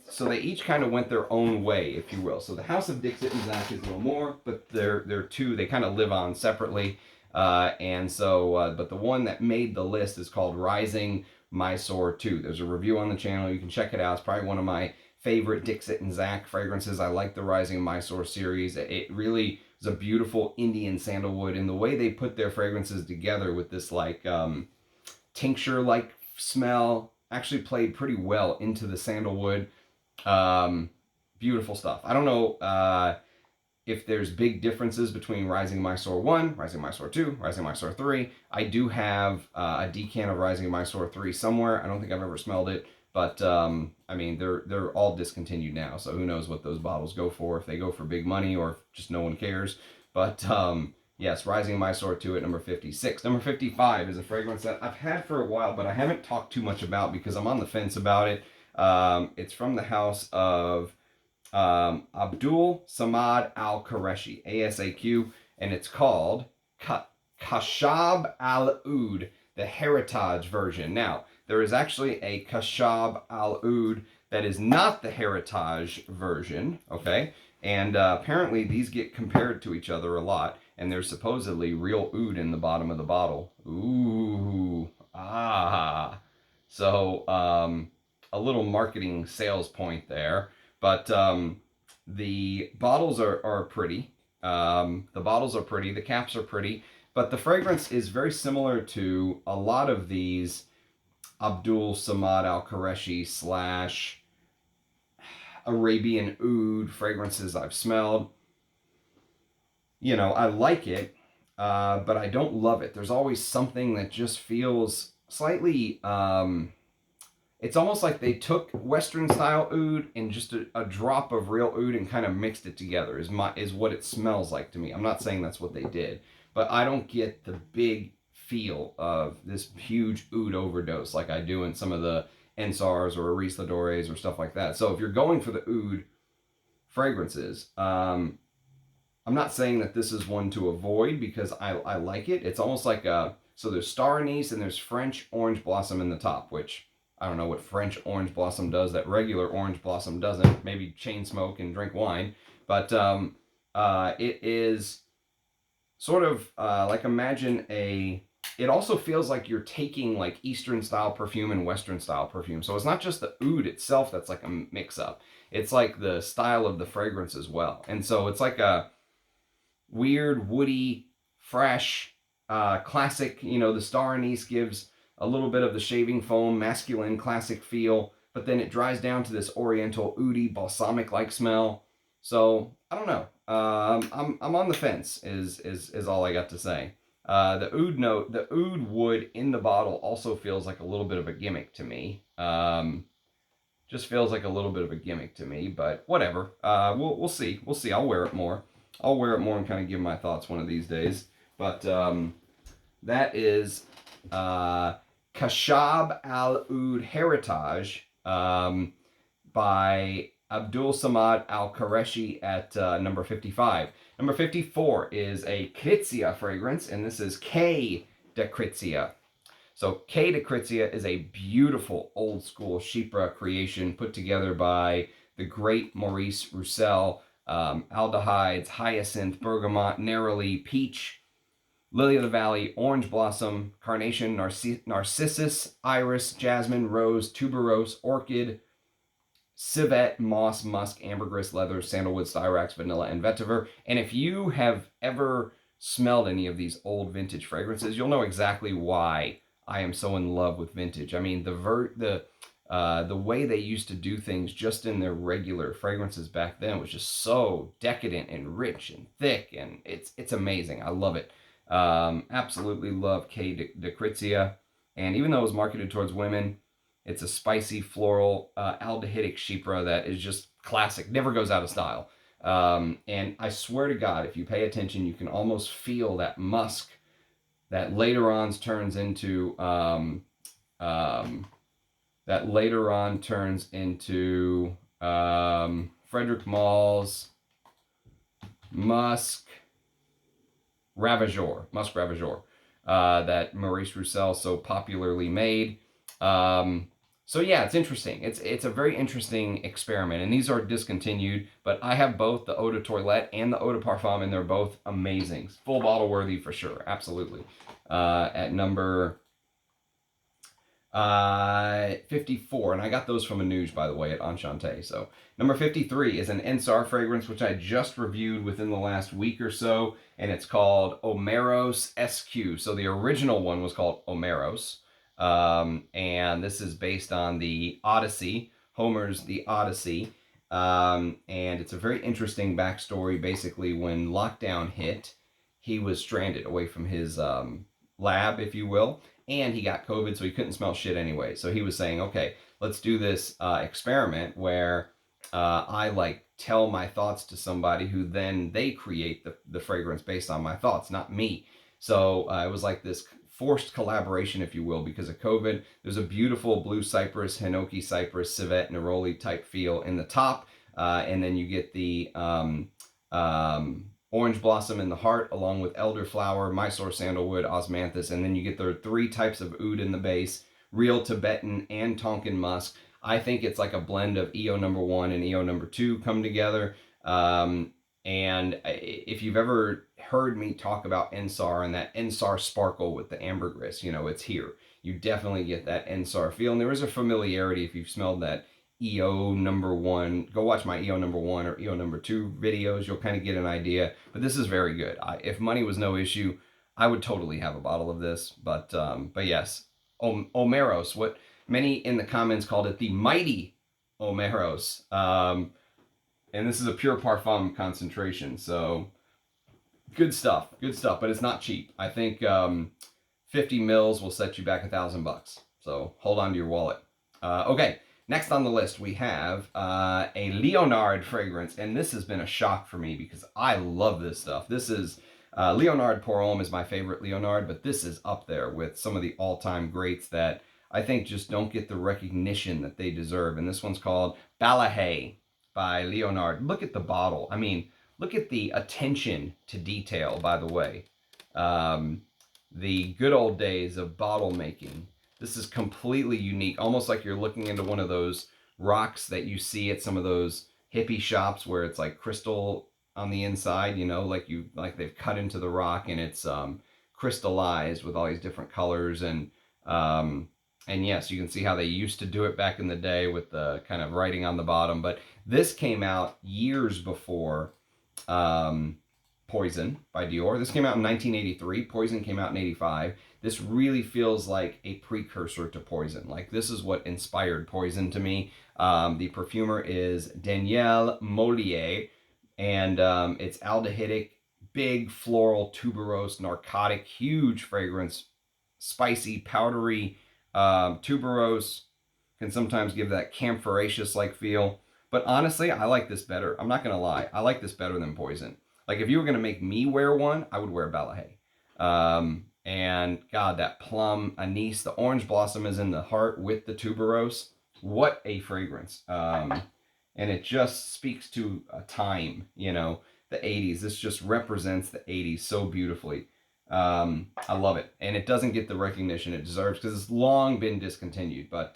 so they each kind of went their own way, if you will. So the House of Dixit and Zach is no more, but they're two. They kind of live on separately. But the one that made the list is called Rising Mysore 2. There's a review on the channel. You can check it out. It's probably one of my favorite Dixit and Zach fragrances. I like the Rising Mysore series. It really is a beautiful Indian sandalwood, and the way they put their fragrances together with this like tincture-like smell actually played pretty well into the sandalwood. Beautiful stuff. I don't know if there's big differences between Rising Mysore 1, Rising Mysore 2, Rising Mysore 3. I do have a decan of Rising Mysore 3 somewhere. I don't think I've ever smelled it, but I mean, they're all discontinued now, so who knows what those bottles go for, if they go for big money or if just no one cares. But yes, Rising Mysore 2 at number 56. Number 55 is a fragrance that I've had for a while, but I haven't talked too much about because I'm on the fence about it. It's from the house of Abdul Samad Al Qureshi, ASAQ, and it's called Kashab Al Oud, the Heritage version. Now, there is actually a Kashab Al Oud that is not the Heritage version, okay? And apparently these get compared to each other a lot, and there's supposedly real oud in the bottom of the bottle. Ooh, ah. So, a little marketing sales point there. But the bottles are pretty. The bottles are pretty. The caps are pretty. But the fragrance is very similar to a lot of these Abdul Samad Al Qureshi / Arabian Oud fragrances I've smelled. You know, I like it, but I don't love it. There's always something that just feels slightly... it's almost like they took Western style oud and just a drop of real oud and kind of mixed it together is what it smells like to me. I'm not saying that's what they did, but I don't get the big feel of this huge oud overdose like I do in some of the Ensars or Arisladores or stuff like that. So if you're going for the oud fragrances, I'm not saying that this is one to avoid because I like it. It's almost like so there's star anise and there's French orange blossom in the top, which I don't know what French orange blossom does that regular orange blossom doesn't. Maybe chain smoke and drink wine. But it is sort of like, imagine it also feels like you're taking like Eastern style perfume and Western style perfume. So it's not just the oud itself that's like a mix up. It's like the style of the fragrance as well. And so it's like a weird, woody, fresh, classic, you know, the star anise gives a little bit of the shaving foam, masculine, classic feel, but then it dries down to this oriental, oudy, balsamic-like smell. So, I don't know. I'm on the fence, is all I got to say. The oud note, the oud wood in the bottle also feels like a little bit of a gimmick to me. Just feels like a little bit of a gimmick to me, but whatever. We'll see. We'll see. I'll wear it more. I'll wear it more and kind of give my thoughts one of these days. But that is Kashab Al Oud Heritage by Abdul Samad Al Qureshi at number 55. Number 54 is a Krizia fragrance, and this is K de Krizia. So K de Krizia is a beautiful old school Chypre creation put together by the great Maurice Roussel. Aldehydes, hyacinth, bergamot, neroli, peach, lily of the valley, orange blossom, carnation, narcissus, iris, jasmine, rose, tuberose, orchid, civet, moss, musk, ambergris, leather, sandalwood, styrax, vanilla, and vetiver. And if you have ever smelled any of these old vintage fragrances, you'll know exactly why I am so in love with vintage. I mean, the way they used to do things just in their regular fragrances back then was just so decadent and rich and thick, and it's amazing. I love it. Absolutely love K de Krizia. And even though it was marketed towards women, it's a spicy, floral, aldehydic Chypre that is just classic, never goes out of style. And I swear to God, if you pay attention, you can almost feel that musk that later on turns into Frederic Mall's Musk Ravageur, that Maurice Roussel so popularly made. So yeah, it's interesting. It's a very interesting experiment, and these are discontinued, but I have both the Eau de Toilette and the Eau de Parfum, and they're both amazing. Full bottle worthy for sure, absolutely. At number 54, and I got those from Anouge, by the way, at Enchanté. So number 53 is an Ensar fragrance, which I just reviewed within the last week or so, and it's called Omeros SQ. So the original one was called Omeros, and this is based on the Odyssey, Homer's The Odyssey, and it's a very interesting backstory. Basically, when lockdown hit, he was stranded away from his lab, if you will, and he got COVID, so he couldn't smell shit anyway. So he was saying, okay, let's do this experiment where I like tell my thoughts to somebody who then they create the fragrance based on my thoughts, not me. So it was like this forced collaboration, if you will, because of COVID. There's a beautiful blue cypress, hinoki cypress, civet, neroli type feel in the top, and then you get the orange blossom in the heart, along with elderflower, Mysore sandalwood, osmanthus, and then you get the three types of oud in the base, real Tibetan and Tonkan musk. I think it's like a blend of EO number 1 and EO number 2 come together. And if you've ever heard me talk about Ensar and that Ensar sparkle with the ambergris, you know, it's here. You definitely get that Ensar feel, and there is a familiarity if you've smelled that EO number 1. Go watch my EO number 1 or EO number 2 videos. You'll kind of get an idea. But this is very good. If money was no issue, I would totally have a bottle of this. But yes, Omeros. What many in the comments called it the mighty Omeros. And this is a pure parfum concentration. So good stuff. Good stuff. But it's not cheap. I think 50 mils will set you back $1,000. So hold on to your wallet. Okay. Next on the list, we have a Leonard fragrance, and this has been a shock for me because I love this stuff. This is Leonard Pour Homme is my favorite Leonard, but this is up there with some of the all-time greats that I think just don't get the recognition that they deserve. And this one's called Balahae by Leonard. Look at the bottle. I mean, look at the attention to detail, by the way. The good old days of bottle making. This is completely unique, almost like you're looking into one of those rocks that you see at some of those hippie shops where it's like crystal on the inside, you know, like they've cut into the rock and it's crystallized with all these different colors. And yes, you can see how they used to do it back in the day with the kind of writing on the bottom. But this came out years before Poison by Dior. This came out in 1983. Poison came out in 85. This really feels like a precursor to Poison. Like, this is what inspired Poison to me. The perfumer is Danielle Mollier, and it's aldehydic, big floral, tuberose, narcotic, huge fragrance, spicy, powdery, tuberose, can sometimes give that camphoraceous-like feel. But honestly, I like this better. I'm not going to lie. I like this better than Poison. Like, if you were going to make me wear one, I would wear Balahé. And God, that plum, anise, the orange blossom is in the heart with the tuberose. What a fragrance. And it just speaks to a time, the 80s. This just represents the 80s so beautifully. I love it. And it doesn't get the recognition it deserves because it's long been discontinued. But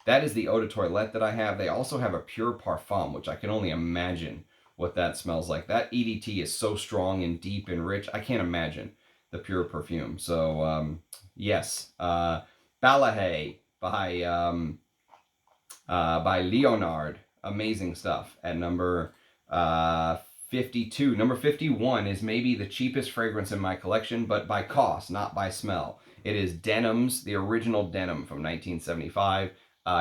that is the Eau de Toilette that I have. They also have a Pure Parfum, which I can only imagine what that smells like. That EDT is so strong and deep and rich. I can't imagine the pure perfume. So, yes. Balahé by Leonard. Amazing stuff at number 52. Number 51 is maybe the cheapest fragrance in my collection, but by cost, not by smell. It is Denim's, the original Denim from 1975.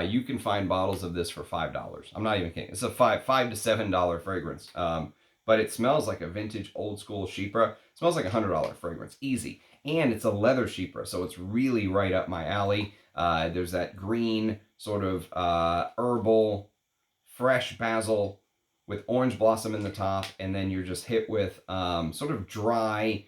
You can find bottles of this for $5. I'm not even kidding. It's a $5 to $7 fragrance. But it smells like a vintage old school Chypre. It smells like a $100 fragrance, easy. And it's a leather Chypre, so it's really right up my alley. There's that green sort of herbal, fresh basil with orange blossom in the top, and then you're just hit with sort of dry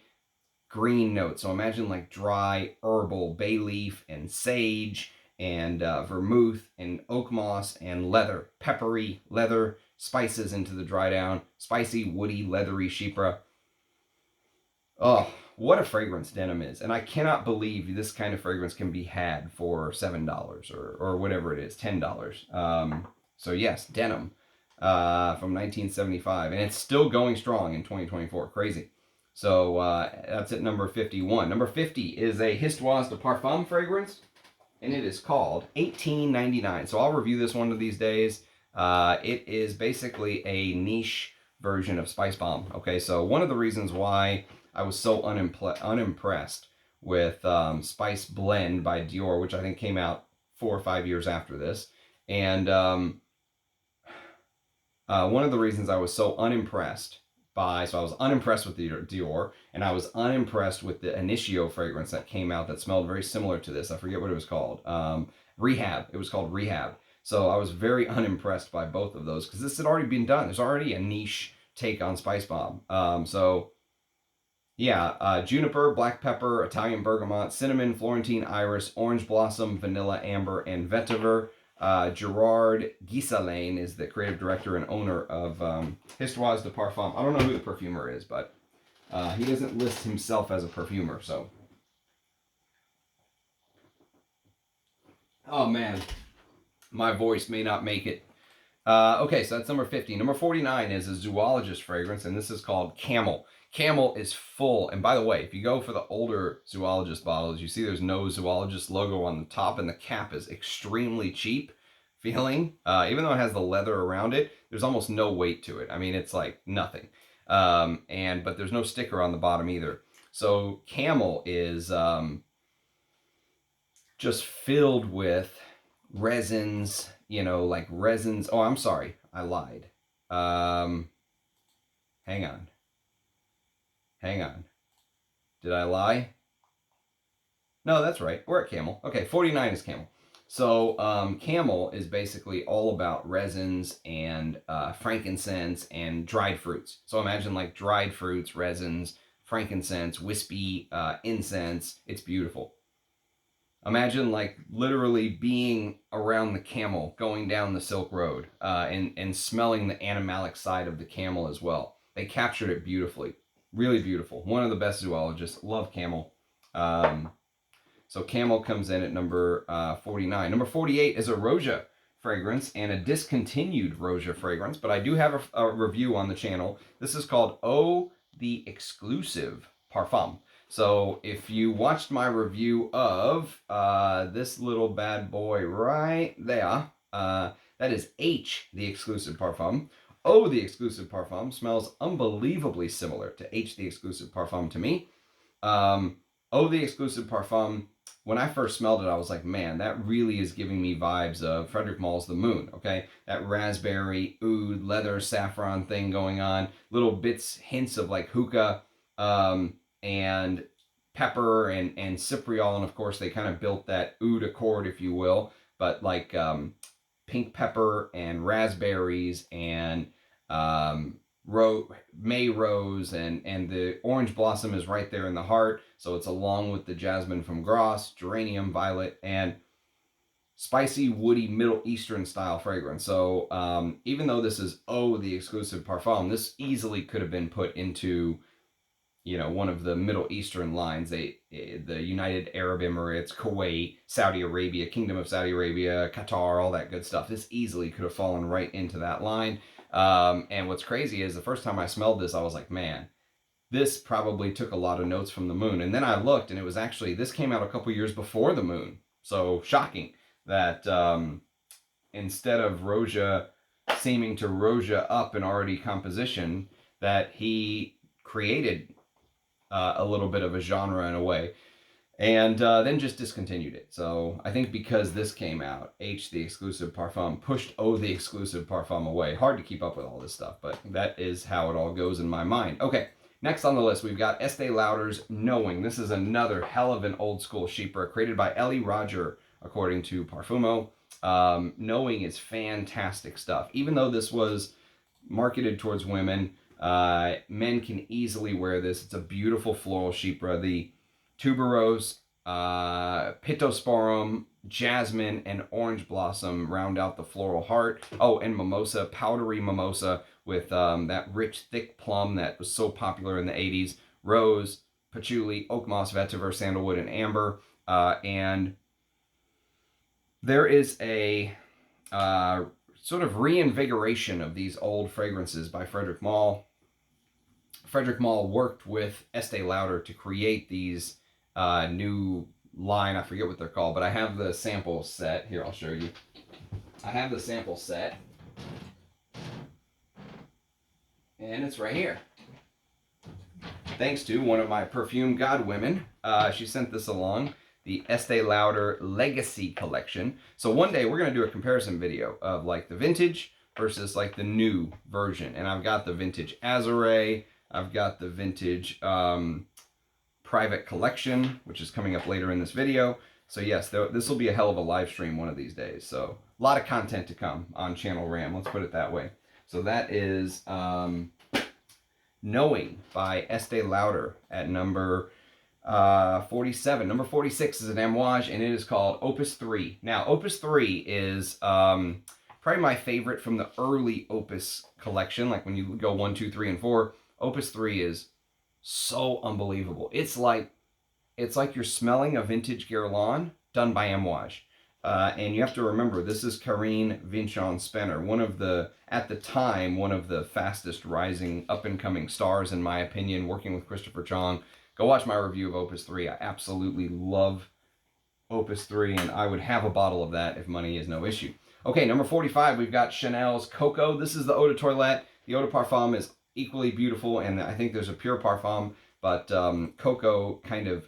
green notes. So imagine like dry herbal bay leaf and sage and vermouth and oak moss and leather, peppery leather, spices into the dry down, spicy, woody, leathery Chypre. Oh, what a fragrance Denim is. And I cannot believe this kind of fragrance can be had for $7 or whatever it is, $10. So yes, Denim from 1975. And it's still going strong in 2024. Crazy. So that's at number 51. Number 50 is a Histoire de Parfum fragrance. And it is called 1899. So I'll review this one of these days. It is basically a niche version of Spice Bomb. Okay, so one of the reasons why I was so unimpressed with Spice Blend by Dior, which I think came out 4 or 5 years after this. And one of the reasons I was so unimpressed so I was unimpressed with Dior, and I was unimpressed with the Initio fragrance that came out that smelled very similar to this. I forget what it was called. Rehab. It was called Rehab. So I was very unimpressed by both of those because this had already been done. There's already a niche take on Spice Bomb. Juniper, black pepper, Italian bergamot, cinnamon, Florentine iris, orange blossom, vanilla, amber, and vetiver. Gerard Guisalane is the creative director and owner of Histoire de Parfum. I don't know who the perfumer is, but he doesn't list himself as a perfumer, so. Oh man, my voice may not make it. Okay, so that's number 50. Number 49 is a Zoologist fragrance, and this is called Camel. Camel is full, and by the way, if you go for the older Zoologist bottles, you see there's no Zoologist logo on the top, and the cap is extremely cheap feeling. Even though it has the leather around it, there's almost no weight to it. I mean, it's like nothing. But there's no sticker on the bottom either. So Camel is just filled with resins, like resins. Oh, I'm sorry, I lied. Hang on. Did I lie? No, that's right. We're at Camel. Okay, 49 is Camel. So Camel is basically all about resins and frankincense and dried fruits. So imagine like dried fruits, resins, frankincense, wispy incense. It's beautiful. Imagine like literally being around the camel, going down the Silk Road, and smelling the animalic side of the camel as well. They captured it beautifully. Really beautiful. One of the best zoologists. Love Camel. So Camel comes in at number 49. Number 48 is a Roja fragrance and a discontinued Roja fragrance, but I do have a review on the channel. This is called Eau the Exclusive Parfum. So if you watched my review of this little bad boy right there, that is H, the Exclusive Parfum. Eau the Exclusive Parfum smells unbelievably similar to H, the Exclusive Parfum to me. Eau the Exclusive Parfum, when I first smelled it, I was like, man, that really is giving me vibes of Frederic Maule's The Moon, okay? That raspberry, oud, leather, saffron thing going on. Little bits, hints of like hookah. and pepper and cypriol, and of course they kind of built that oud accord, if you will, but like pink pepper and raspberries and May rose, and the orange blossom is right there in the heart, so it's along with the jasmine from Grasse, geranium, violet, and spicy, woody, Middle Eastern style fragrance. So even though this is the exclusive parfum, this easily could have been put into, you know, one of the Middle Eastern lines. The United Arab Emirates, Kuwait, Saudi Arabia, Kingdom of Saudi Arabia, Qatar, all that good stuff. This easily could have fallen right into that line. And what's crazy is the first time I smelled this, I was like, man, this probably took a lot of notes from the moon. And then I looked, and it was actually, this came out a couple years before the moon. So shocking that instead of Roja seeming to Roja up an already composition, that he created a little bit of a genre in a way, and then just discontinued it. So I think because this came out, the exclusive parfum, pushed the exclusive parfum away. Hard to keep up with all this stuff, but that is how it all goes in my mind. Okay, next on the list, we've got Estee Lauder's Knowing. This is another hell of an old school chypre created by Ellie Roger, according to Parfumo. Knowing is fantastic stuff. Even though this was marketed towards women, men can easily wear this. It's a beautiful floral chypre. The tuberose, pittosporum, jasmine, and orange blossom round out the floral heart. Oh, and mimosa, powdery mimosa with that rich, thick plum that was so popular in the 80s. Rose, patchouli, oak moss, vetiver, sandalwood, and amber. And there is a sort of reinvigoration of these old fragrances by Frederic Malle. Frederic Malle worked with Estee Lauder to create these new line. I forget what they're called, but I have the sample set. Here, I'll show you. I have the sample set. And it's right here. Thanks to one of my perfume godwomen. She sent this along. The Estee Lauder Legacy Collection. So one day we're going to do a comparison video of like the vintage versus like the new version. And I've got the vintage Azure. I've got the vintage Private Collection, which is coming up later in this video. So yes, this will be a hell of a live stream one of these days. So a lot of content to come on Channel Ram. Let's put it that way. So that is Knowing by Estee Lauder at number 47. Number 46 is an Amouage, and it is called Opus 3. Now, Opus 3 is probably my favorite from the early Opus collection. Like when you go 1, 2, 3, and 4, Opus 3 is so unbelievable. It's like you're smelling a vintage Guerlain done by Amouage. And you have to remember, this is Karine Vinchon-Spenner, at the time, one of the fastest rising up-and-coming stars, in my opinion, working with Christopher Chong. Go watch my review of Opus 3. I absolutely love Opus 3, and I would have a bottle of that if money is no issue. Okay, number 45, we've got Chanel's Coco. This is the Eau de Toilette. The Eau de Parfum is equally beautiful, and I think there's a pure parfum, but Coco kind of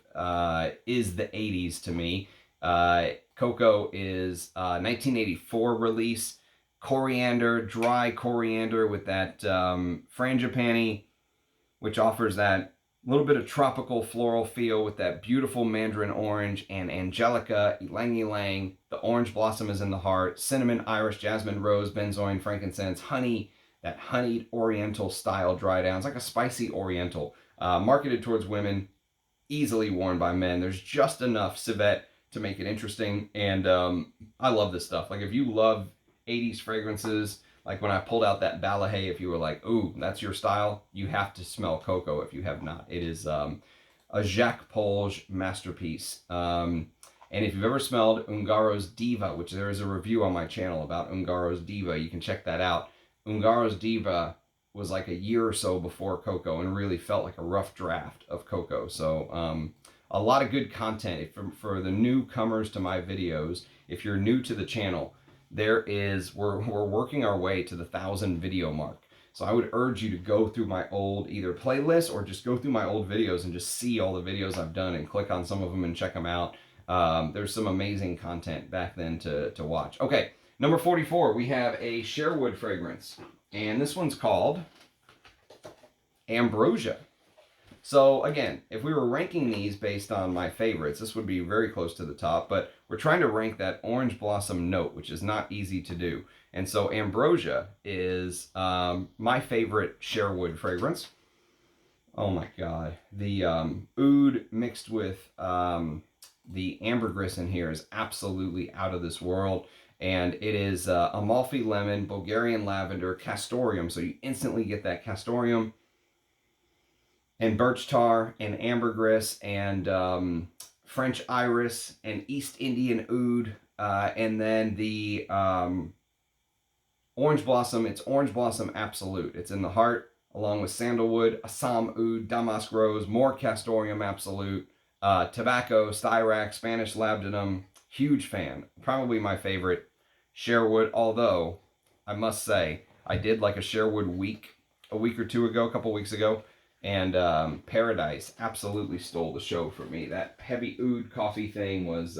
is the 80s to me. Coco is 1984 release. Coriander, dry coriander with that frangipani, which offers that little bit of tropical floral feel with that beautiful mandarin orange and angelica, ylang ylang. The orange blossom is in the heart. Cinnamon, iris, jasmine, rose, benzoin, frankincense, honey. That honeyed oriental style dry down. It's like a spicy oriental. Marketed towards women, easily worn by men. There's just enough civet to make it interesting. And I love this stuff. Like if you love 80s fragrances, like when I pulled out that Balahae, if you were like, ooh, that's your style, you have to smell Coco if you have not. It is a Jacques Polge masterpiece. And if you've ever smelled Ungaro's Diva, which there is a review on my channel about Ungaro's Diva, you can check that out. Ungaro's Diva was like a year or so before Coco and really felt like a rough draft of Coco. So a lot of good content for the newcomers to my videos. If you're new to the channel, we're working our way to the 1,000 video mark. So I would urge you to go through my old either playlist or just go through my old videos and just see all the videos I've done and click on some of them and check them out. There's some amazing content back then to watch. Okay, number 44, we have a Sherwood fragrance. And this one's called Ambrosia. So again, if we were ranking these based on my favorites, this would be very close to the top, but we're trying to rank that orange blossom note, which is not easy to do. And so Ambrosia is my favorite Sherwood fragrance. Oh my God. The oud mixed with the ambergris in here is absolutely out of this world. And it is Amalfi lemon, Bulgarian lavender, castoreum. So you instantly get that castoreum and birch tar and ambergris and French iris and East Indian oud. And then the orange blossom, it's orange blossom absolute. It's in the heart, along with sandalwood, Assam oud, damask rose, more castoreum absolute, tobacco, styrax, Spanish labdanum. Huge fan. Probably my favorite Sherwood, although I must say I did like a Sherwood week a week or two ago, a couple weeks ago, and Paradise absolutely stole the show for me. That heavy oud coffee thing was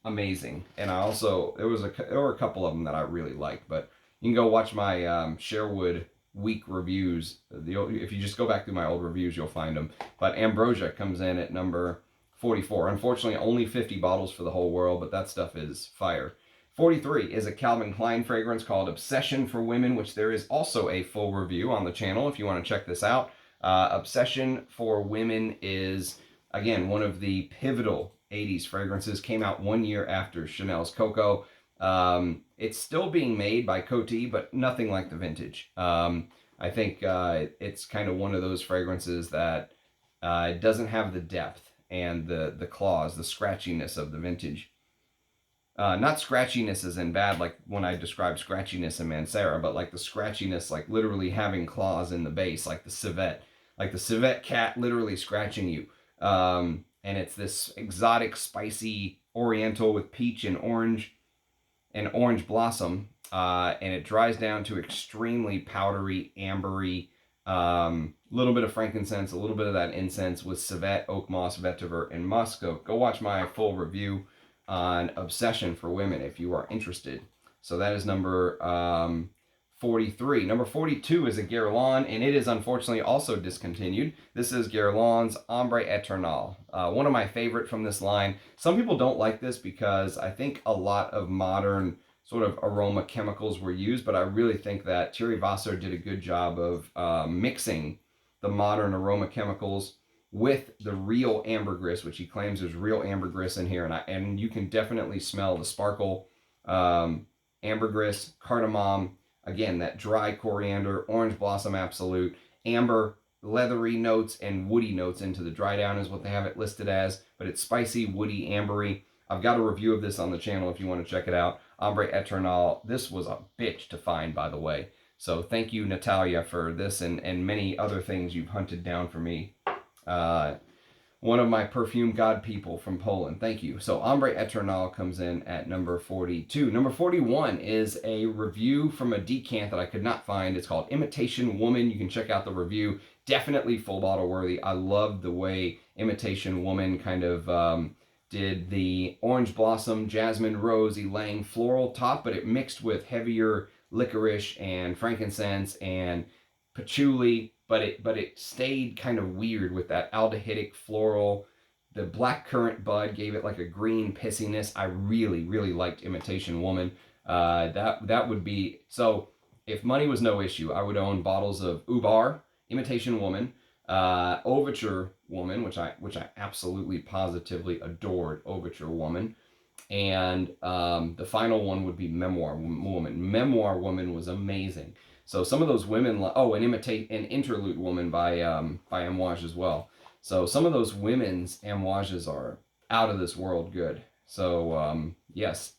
amazing, and I also there were a couple of them that I really liked, but you can go watch my Sherwood week reviews. If you just go back through my old reviews, you'll find them. But Ambrosia comes in at number 44. Unfortunately, only 50 bottles for the whole world, but that stuff is fire. 43 is a Calvin Klein fragrance called Obsession for Women, which there is also a full review on the channel if you want to check this out. Obsession for Women is, again, one of the pivotal 80s fragrances. Came out 1 year after Chanel's Coco. It's still being made by Coty, but nothing like the vintage. I think it's kind of one of those fragrances that doesn't have the depth and the claws, the scratchiness of the vintage. Not scratchiness as in bad, like when I describe scratchiness in Mancera, but like the scratchiness, like literally having claws in the base, like the civet. Like the civet cat literally scratching you. And it's this exotic, spicy oriental with peach and orange blossom. And it dries down to extremely powdery, ambery, little bit of frankincense, a little bit of that incense with civet, oak moss, vetiver, and musk. Go watch my full review on Obsession for Women if you are interested. So that is number 43. Number 42 is a Guerlain, and it is unfortunately also discontinued. This is Guerlain's Ombre Eternal. One of my favorite from this line. Some people don't like this because I think a lot of modern sort of aroma chemicals were used, but I really think that Thierry Vasseur did a good job of mixing the modern aroma chemicals with the real ambergris, which he claims there's real ambergris in here, and you can definitely smell the sparkle, ambergris, cardamom, again, that dry coriander, orange blossom absolute, amber, leathery notes, and woody notes into the dry down is what they have it listed as, but it's spicy, woody, ambery. I've got a review of this on the channel if you want to check it out. Ombre Eternal. This was a bitch to find, by the way. So thank you, Natalia, for this and many other things you've hunted down for me. One of my perfume god people from Poland. Thank you. So Ombre Eternal comes in at number 42. Number 41 is a review from a decant that I could not find. It's called Imitation Woman. You can check out the review. Definitely full bottle worthy. I love the way Imitation Woman kind of did the orange blossom, jasmine, rose, ylang floral top, but it mixed with heavier licorice and frankincense and patchouli, but it stayed kind of weird with that aldehydic floral. The black currant bud gave it like a green pissiness. I really, really liked Imitation Woman. That would be, so if money was no issue, I would own bottles of Ubar, Imitation Woman, Overture Woman, which I absolutely positively adored, Overture Woman, and the final one would be Memoir Woman. Memoir Woman was amazing. So some of those women, an Interlude Woman by Amouage as well. So some of those women's Amouages are out of this world good. So yes,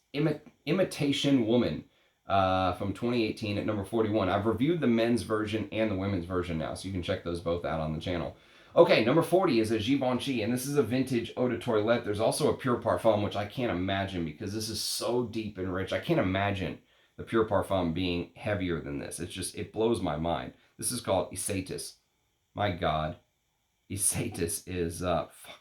Imitation Woman from 2018 at number 41. I've reviewed the men's version and the women's version now, so you can check those both out on the channel. Okay, number 40 is a Givenchy, and this is a vintage eau de toilette. There's also a Pure Parfum, which I can't imagine because this is so deep and rich. I can't imagine the Pure Parfum being heavier than this. It blows my mind. This is called Isatis. My God. Isatis is,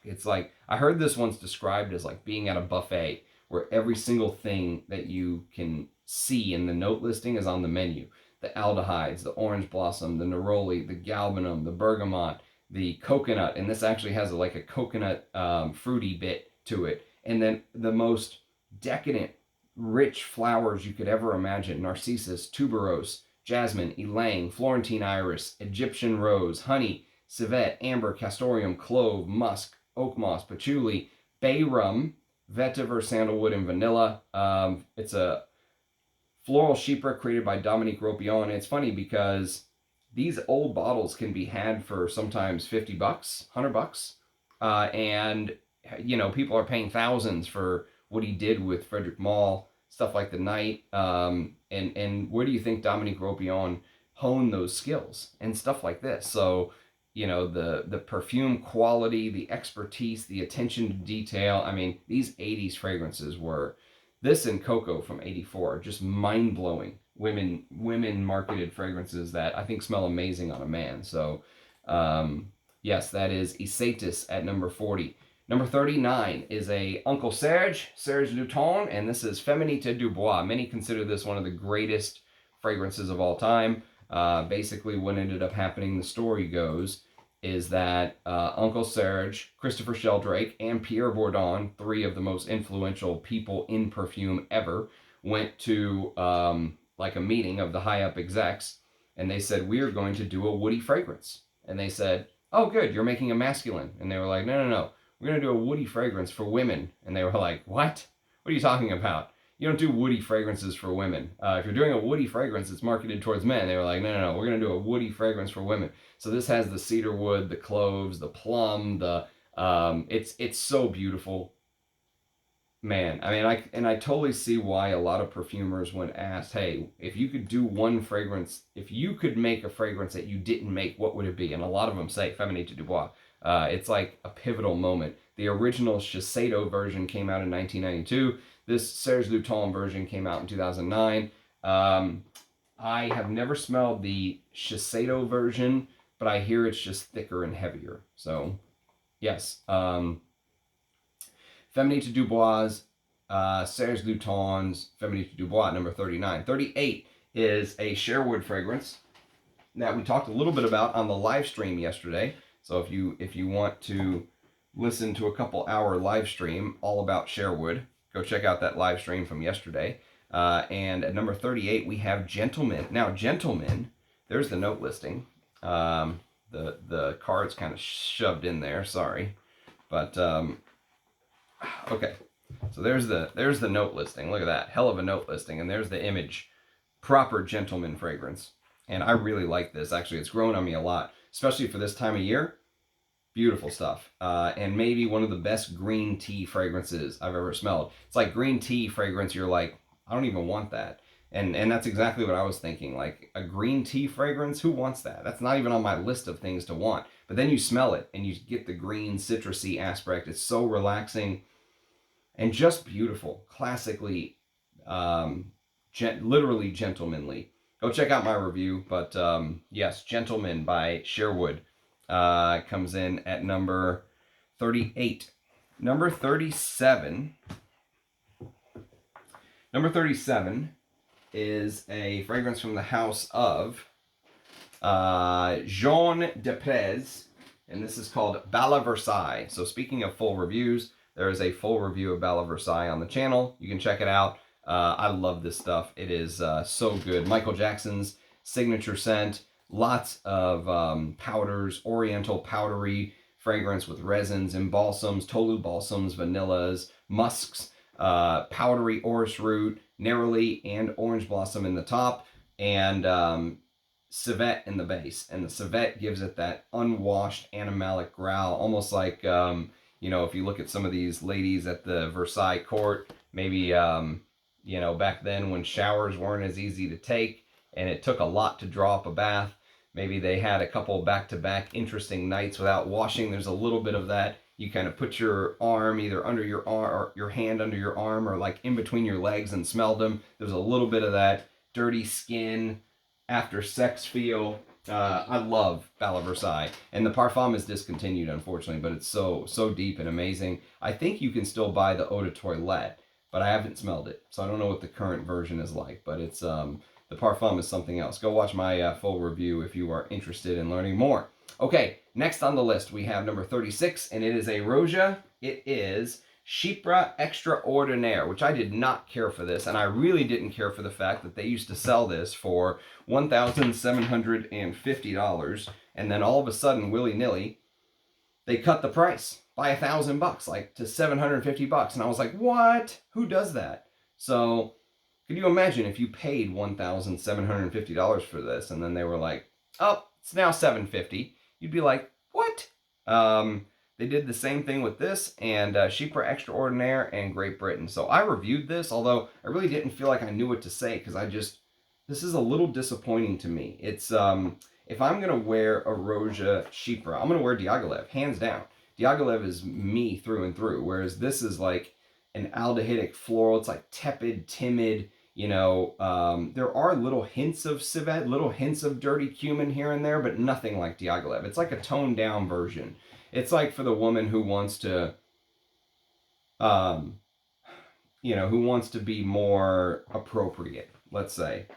it's like, I heard this once described as like being at a buffet where every single thing that you can see in the note listing is on the menu. The aldehydes, the orange blossom, the neroli, the galbanum, the bergamot, the coconut, and this actually has like a coconut fruity bit to it. And then the most decadent, rich flowers you could ever imagine: narcissus, tuberose, jasmine, ylang, Florentine iris, Egyptian rose, honey, civet, amber, castoreum, clove, musk, oak moss, patchouli, bay rum, vetiver, sandalwood, and vanilla. It's a floral chypre created by Dominique Ropion. And it's funny because these old bottles can be had for sometimes $50, $100, and people are paying thousands for what he did with Frederick Malle, stuff like The Night. And where do you think Dominique Ropion honed those skills and stuff like this? So the perfume quality, the expertise, the attention to detail. I mean, these 80s fragrances were, this and Coco from 84, just mind-blowing women marketed fragrances that I think smell amazing on a man. So yes, that is Isatis at number 40. Number 39 is a Uncle Serge Luton, and this is Féminité du Bois. Many consider this one of the greatest fragrances of all time. Basically, what ended up happening, the story goes, is that Uncle Serge, Christopher Sheldrake, and Pierre Bourdon, three of the most influential people in perfume ever, went to like a meeting of the high-up execs, and they said, we are going to do a woody fragrance. And they said, oh, good, you're making a masculine. And they were like, no, we're going to do a woody fragrance for women. And they were like, what? What are you talking about? You don't do woody fragrances for women. If you're doing a woody fragrance, it's marketed towards men. They were like, no, we're going to do a woody fragrance for women. So this has the cedar wood, the cloves, the plum, it's so beautiful. Man, I mean, I totally see why a lot of perfumers, when asked, hey, if you could do one fragrance, if you could make a fragrance that you didn't make, what would it be? And a lot of them say Féminité du Bois. It's like a pivotal moment. The original Shiseido version came out in 1992. This Serge Luton version came out in 2009. I have never smelled the Shiseido version, but I hear it's just thicker and heavier. So, yes. Féminité du Bois, Serge Luton's Féminité du Bois, number 39. 38 is a Sherwood fragrance that we talked a little bit about on the live stream yesterday. So if you want to listen to a couple hour live stream all about Sherwood, go check out that live stream from yesterday. And at number 38, we have Gentleman. Now, Gentleman, there's the note listing. The card's kind of shoved in there, sorry. But, okay. So there's the note listing. Look at that. Hell of a note listing. And there's the image. Proper Gentleman fragrance. And I really like this. Actually, it's grown on me a lot, especially for this time of year. Beautiful stuff. And maybe one of the best green tea fragrances I've ever smelled. It's like green tea fragrance, you're like, I don't even want that. And that's exactly what I was thinking. Like a green tea fragrance, who wants that? That's not even on my list of things to want. But then you smell it and you get the green citrusy aspect. It's so relaxing and just beautiful. Classically, literally gentlemanly. Go check out my review. But yes, Gentleman by Sherwood comes in at number 38. Number 37. Number 37 is a fragrance from the house of Jean Desprez, and this is called Bala Versailles. So speaking of full reviews, there is a full review of Bala Versailles on the channel. You can check it out. I love this stuff. It is so good. Michael Jackson's signature scent. Lots of powders, oriental powdery fragrance with resins and balsams, tolu balsams, vanillas, musks, powdery orris root, neroli, and orange blossom in the top, and civet in the base. And the civet gives it that unwashed animalic growl, almost like, if you look at some of these ladies at the Versailles court, maybe, back then when showers weren't as easy to take and it took a lot to draw up a bath, maybe they had a couple back-to-back interesting nights without washing. There's a little bit of that. You kind of put your arm either under your arm or your hand under your arm or like in between your legs and smelled them. There's a little bit of that dirty skin after sex feel. I love Bala Versailles. And the Parfum is discontinued, unfortunately, but it's so deep and amazing. I think you can still buy the Eau de Toilette, but I haven't smelled it. So I don't know what the current version is like, but it's the Parfum is something else. Go watch my full review if you are interested in learning more. Okay, next on the list we have number 36, and it is a Roja. It is Chypre Extraordinaire, which I did not care for this, and I really didn't care for the fact that they used to sell this for $1,750, and then all of a sudden, willy-nilly, they cut the price by $1,000, like to $750, and I was like, what? Who does that? So, could you imagine if you paid $1,750 for this, and then they were like, oh, it's now $750? You'd be like, what? They did the same thing with this and Chypre Extraordinaire and Great Britain. So I reviewed this, although I really didn't feel like I knew what to say because this is a little disappointing to me. It's if I'm gonna wear a Roja Chypre, I'm gonna wear Diaghilev, hands down. Diaghilev is me through and through, whereas this is like an aldehydic floral. It's like tepid, timid. There are little hints of civet, little hints of dirty cumin here and there, but nothing like Diaghilev. It's like a toned down version. It's like for the woman who wants to, who wants to be more appropriate, let's say.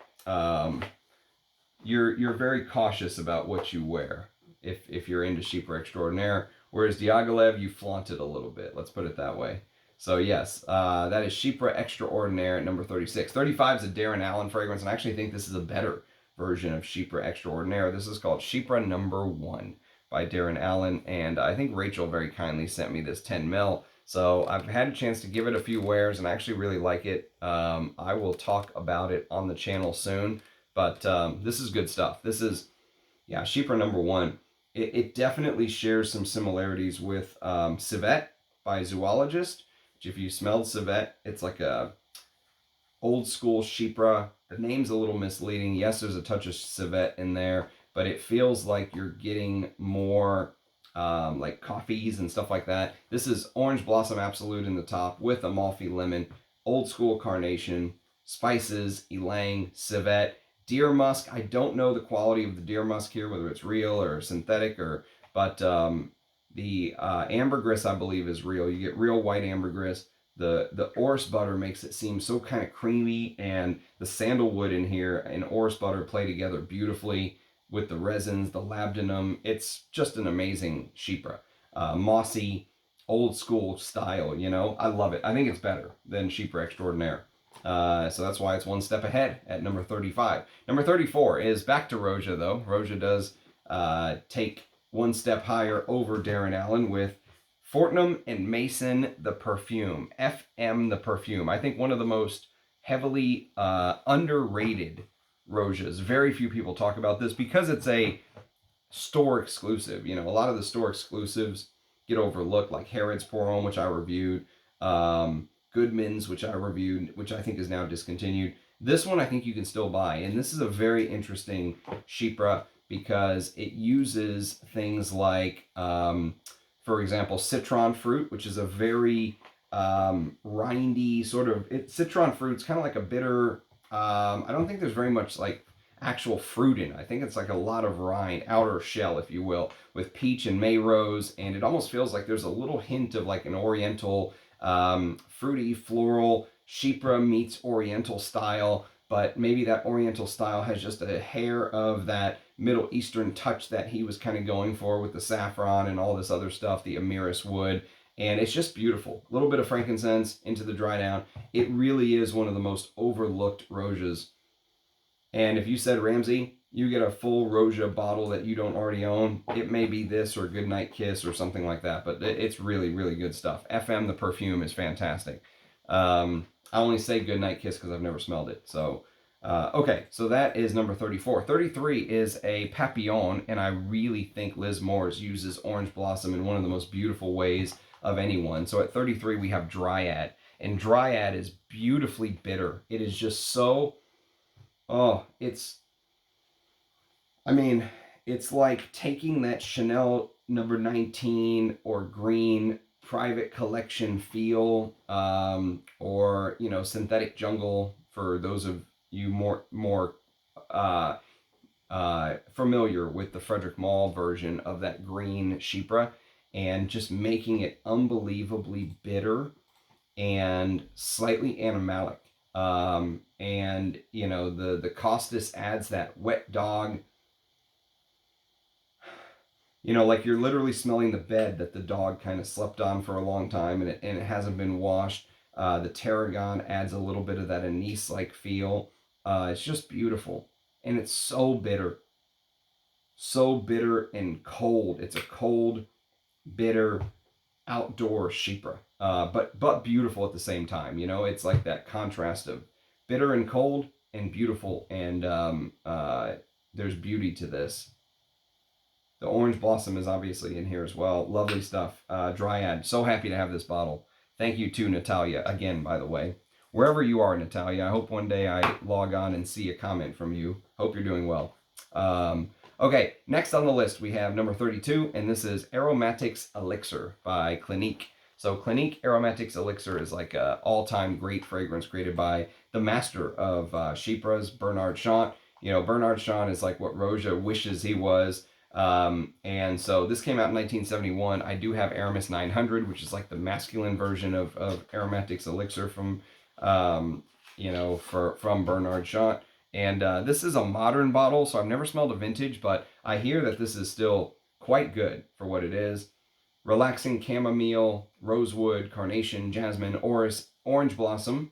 You're very cautious about what you wear if you're into Chypre Extraordinaire, whereas Diaghilev, you flaunt it a little bit. Let's put it that way. So yes, that is Chypre Extraordinaire at number 36. 35 is a Darren Allen fragrance, and I actually think this is a better version of Chypre Extraordinaire. This is called Chypre Number 1 by Darren Allen, and I think Rachel very kindly sent me this 10 ml. So I've had a chance to give it a few wears, and I actually really like it. I will talk about it on the channel soon, but this is good stuff. This is, yeah, Chypre Number 1. It definitely shares some similarities with Civet by Zoologist. If you smelled civet, it's like a old school Chypre. The name's a little misleading. Yes, there's a touch of civet in there, but it feels like you're getting more like coffees and stuff like that. This is Orange Blossom Absolute in the top with Amalfi Lemon, old school Carnation, spices, ylang, civet, deer musk. I don't know the quality of the deer musk here, whether it's real or synthetic, but the ambergris, I believe, is real. You get real white ambergris. The orris butter makes it seem so kind of creamy, and the sandalwood in here and orris butter play together beautifully with the resins, the labdanum. It's just an amazing Chypre. Mossy, old school style, I love it. I think it's better than Chypre Extraordinaire. So that's why it's one step ahead at number 35. Number 34 is back to Roja, though. Roja does take one step higher over Darren Allen with Fortnum and Mason the Perfume, FM the Perfume. I think one of the most heavily underrated Rojas. Very few people talk about this because it's a store exclusive. A lot of the store exclusives get overlooked, like Harrod's Pour Homme, which I reviewed, Goodman's, which I reviewed, which I think is now discontinued. This one I think you can still buy, and this is a very interesting Chypre because it uses things like, for example, citron fruit, which is a very rindy sort of, citron fruit's kind of like a bitter, I don't think there's very much like actual fruit in it. I think it's like a lot of rind, outer shell, if you will, with peach and May rose, and it almost feels like there's a little hint of like an oriental, fruity, floral, Chypre meets oriental style, but maybe that oriental style has just a hair of that Middle Eastern touch that he was kind of going for with the saffron and all this other stuff, the Amiris wood, and it's just beautiful. A little bit of frankincense into the dry down. It really is one of the most overlooked Rojas. And if you said, Ramsey, you get a full Roja bottle that you don't already own, it may be this or Goodnight Kiss or something like that, but it's really, really good stuff. FM the Perfume is fantastic. I only say Goodnight Kiss because I've never smelled it. So, okay, so that is number 34. 33 is a Papillon, and I really think Liz Morris uses Orange Blossom in one of the most beautiful ways of anyone. So at 33, we have Dryad, and Dryad is beautifully bitter. It is just so, it's like taking that Chanel number 19 or green private collection feel, or synthetic jungle for those of you more familiar with the Frederick Malle version of that green Chypre, and just making it unbelievably bitter and slightly animalic. And the Costas adds that wet dog. you know, like you're literally smelling the bed that the dog kind of slept on for a long time, and it hasn't been washed. The tarragon adds a little bit of that anise-like feel. It's just beautiful, and it's so bitter and cold. It's a cold, bitter outdoor Chypre, but beautiful at the same time. You know, it's like that contrast of bitter and cold and beautiful, and there's beauty to this. The orange blossom is obviously in here as well. Lovely stuff. Dryad. So happy to have this bottle. Thank you to Natalia again, by the way. Wherever you are, Natalia, I hope one day I log on and see a comment from you. Hope you're doing well. Okay, next on the list we have number 32, and this is Aromatics Elixir by Clinique. So Clinique Aromatics Elixir is like an all-time great fragrance created by the master of Chypres, Bernard Chant. You know, Bernard Chant is like what Roja wishes he was. And so this came out in 1971. I do have Aramis 900, which is like the masculine version of Aromatics Elixir from, you know, from Bernard Chant. And this is a modern bottle, so I've never smelled a vintage, but I hear that this is still quite good for what it is. Relaxing chamomile, rosewood, carnation, jasmine, orris, orange blossom,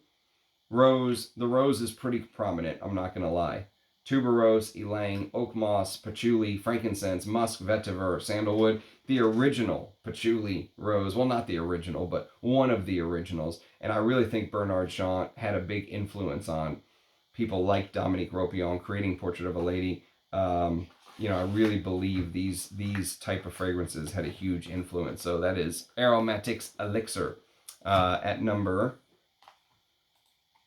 rose. The rose is pretty prominent, I'm not going to lie. Tuberose, ylang, oak moss, patchouli, frankincense, musk, vetiver, sandalwood. The original patchouli rose. Well, not the original, but one of the originals. And I really think Bernard Chant had a big influence on people like Dominique Ropion creating Portrait of a Lady. You know, I really believe these type of fragrances had a huge influence. So that is Aromatics Elixir at number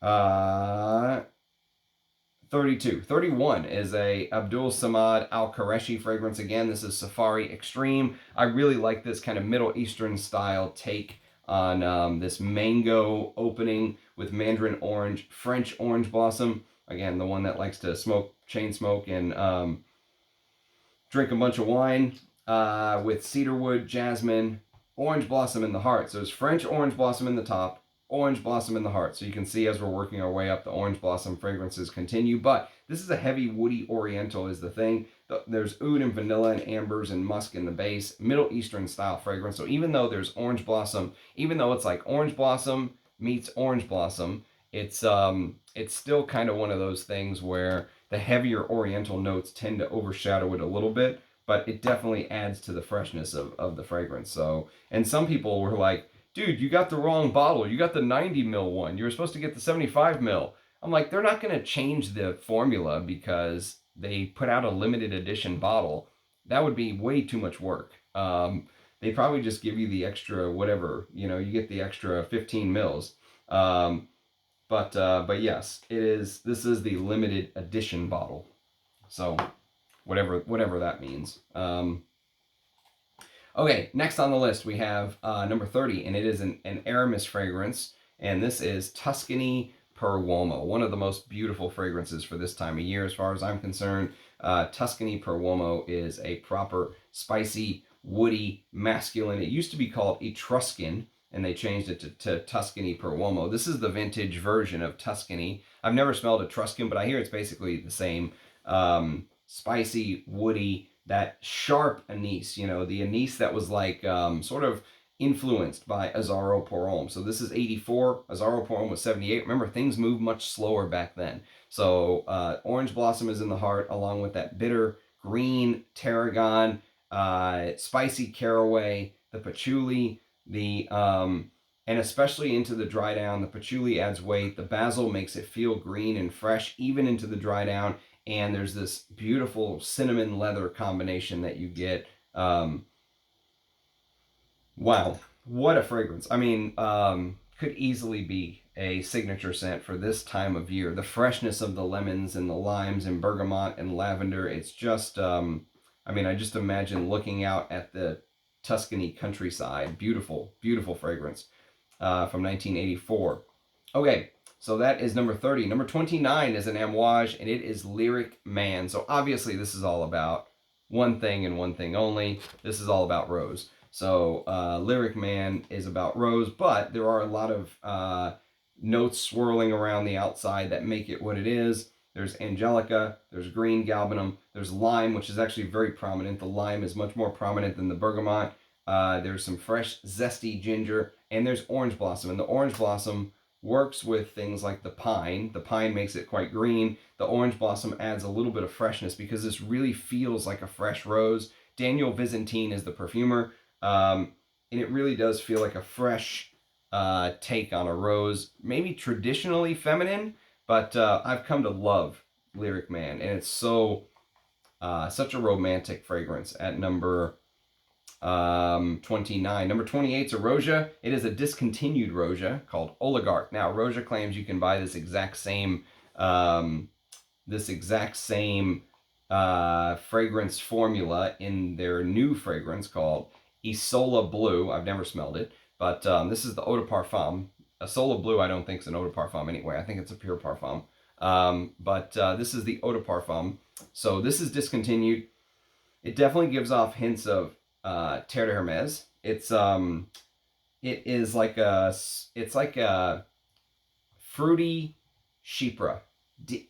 32. 31 is a Abdul Samad Al Qureshi fragrance. Again, this is Safari Extreme. I really like this kind of Middle Eastern style take on this mango opening with mandarin orange, French orange blossom. Again, the one that likes to smoke, chain smoke, and drink a bunch of wine with cedarwood, jasmine, orange blossom in the heart. So it's French orange blossom in the top, orange blossom in the heart. So you can see as we're working our way up, the orange blossom fragrances continue. But this is a heavy woody oriental is the thing. There's oud and vanilla and ambers and musk in the base. Middle Eastern style fragrance. So even though there's orange blossom, even though it's like orange blossom meets orange blossom, it's still kind of one of those things where the heavier oriental notes tend to overshadow it a little bit, but it definitely adds to the freshness of the fragrance. So, and some people were like, dude, you got the wrong bottle. You got the 90 mil one. You were supposed to get the 75 mil. I'm like, they're not going to change the formula because they put out a limited edition bottle. That would be way too much work. They probably just give you the extra whatever, you know, you get the extra 15 mils. But yes, it is. This is the limited edition bottle. So whatever that means. Okay, next on the list we have number 30, and it is an Aramis fragrance, and this is Tuscany per Uomo, one of the most beautiful fragrances for this time of year as far as I'm concerned. Tuscany per Uomo is a proper spicy, woody, masculine. It used to be called Etruscan, and they changed it to Tuscany per Uomo. This is the vintage version of Tuscany. I've never smelled Etruscan, but I hear it's basically the same. Spicy, woody, that sharp anise, you know, the anise that was like sort of influenced by Azzaro Porom. So this is 84, Azzaro Porom was 78. Remember, things moved much slower back then. So orange blossom is in the heart, along with that bitter green tarragon, spicy caraway, the patchouli, and especially into the dry down. The patchouli adds weight. The basil makes it feel green and fresh, even into the dry down. And there's this beautiful cinnamon leather combination that you get. Wow, what a fragrance. I mean, could easily be a signature scent for this time of year. The freshness of the lemons and the limes and bergamot and lavender. It's just, I mean, I just imagine looking out at the Tuscany countryside. Beautiful, beautiful fragrance from 1984. Okay. So that is number 30. Number 29 is an Amouage, and it is Lyric Man. So obviously this is all about one thing and one thing only. This is all about rose. So Lyric Man is about rose, but there are a lot of notes swirling around the outside that make it what it is. there's angelica, there's green galbanum, there's lime, which is actually very prominent. The lime is much more prominent than the bergamot. There's some fresh, zesty ginger, and there's orange blossom. And the orange blossom works with things like the pine. The pine makes it quite green. The orange blossom adds a little bit of freshness because this really feels like a fresh rose. Daniel Vizentine is the perfumer, and it really does feel like a fresh take on a rose. Maybe traditionally feminine, but I've come to love Lyric Man, and it's such a romantic fragrance at number 29. Number 28 is a Roja. It is a discontinued Roja called Oligarch. Now, Roja claims you can buy this exact same fragrance formula in their new fragrance called Isola Blue. I've never smelled it, but this is the Eau de Parfum. Isola Blue I don't think is an Eau de Parfum anyway. I think it's a pure parfum. But this is the Eau de Parfum. So this is discontinued. It definitely gives off hints of Terre de Hermes. It's like a fruity chypre,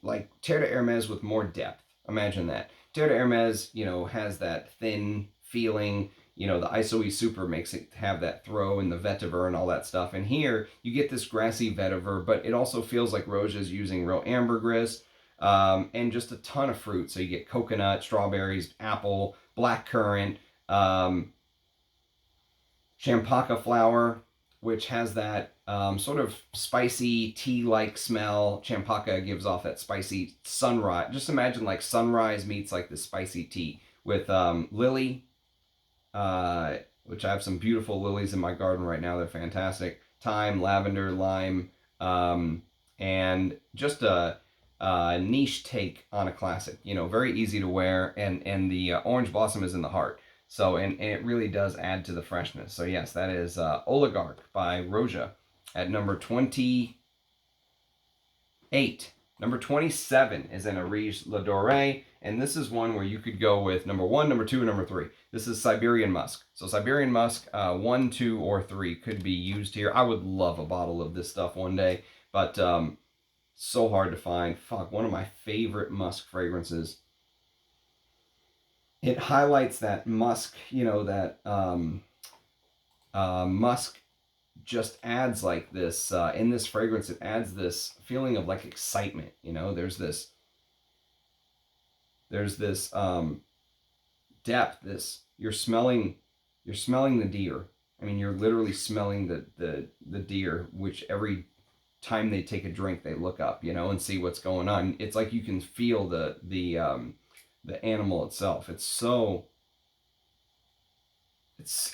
like Terre de Hermes with more depth. Imagine that. Terre de Hermes, has that thin feeling. The Isoe Super makes it have that throw and the vetiver and all that stuff. And here you get this grassy vetiver, but it also feels like Roja is using real ambergris and just a ton of fruit. So you get coconut, strawberries, apple, blackcurrant, champaca flower, which has that sort of spicy tea-like smell. Champaca gives off that spicy sunrise. Just imagine like sunrise meets like the spicy tea with lily, which I have some beautiful lilies in my garden right now. They're fantastic. Thyme, lavender, lime, and just a niche take on a classic. Very easy to wear, and the orange blossom is in the heart. So, and it really does add to the freshness. So yes, that is Oligarch by Roja at number 28. Number 27 is an Arige L'Adoré, and this is one where you could go with number 1, number 2, and number 3. This is Siberian Musk. So Siberian Musk, 1, 2, or 3 could be used here. I would love a bottle of this stuff one day, but so hard to find. Fuck, one of my favorite musk fragrances. It highlights that musk, that musk just adds like this, in this fragrance, it adds this feeling of like excitement, there's this depth, you're smelling the deer. I mean, you're literally smelling the deer, which every time they take a drink, they look up, and see what's going on. It's like you can feel the animal itself.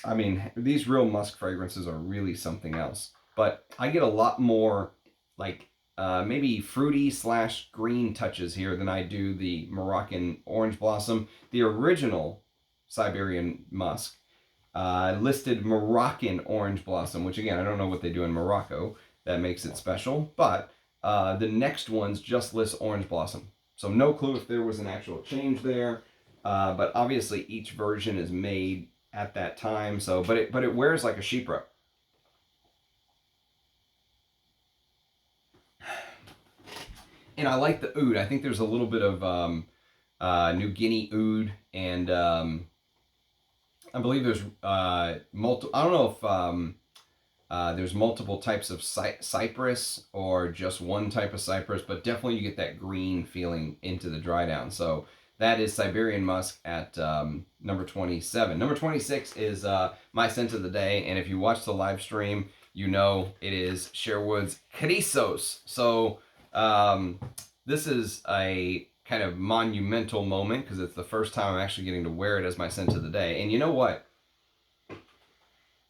I mean, these real musk fragrances are really something else. But I get a lot more like maybe fruity / green touches here than I do the Moroccan orange blossom. The original Siberian musk listed Moroccan orange blossom, which again, I don't know what they do in Morocco that makes it special. But the next ones just list orange blossom. So no clue if there was an actual change there, but obviously each version is made at that time. So, but it wears like a chypre. And I like the oud. I think there's a little bit of New Guinea oud, and I believe there's multiple. I don't know if there's multiple types of cypress or just one type of cypress, but definitely you get that green feeling into the dry down. So that is Siberian Musk at number 27. Number 26 is my scent of the day, and if you watch the live stream, it is Sherwood's Chrysos. So this is a kind of monumental moment because it's the first time I'm actually getting to wear it as my scent of the day. And you know what?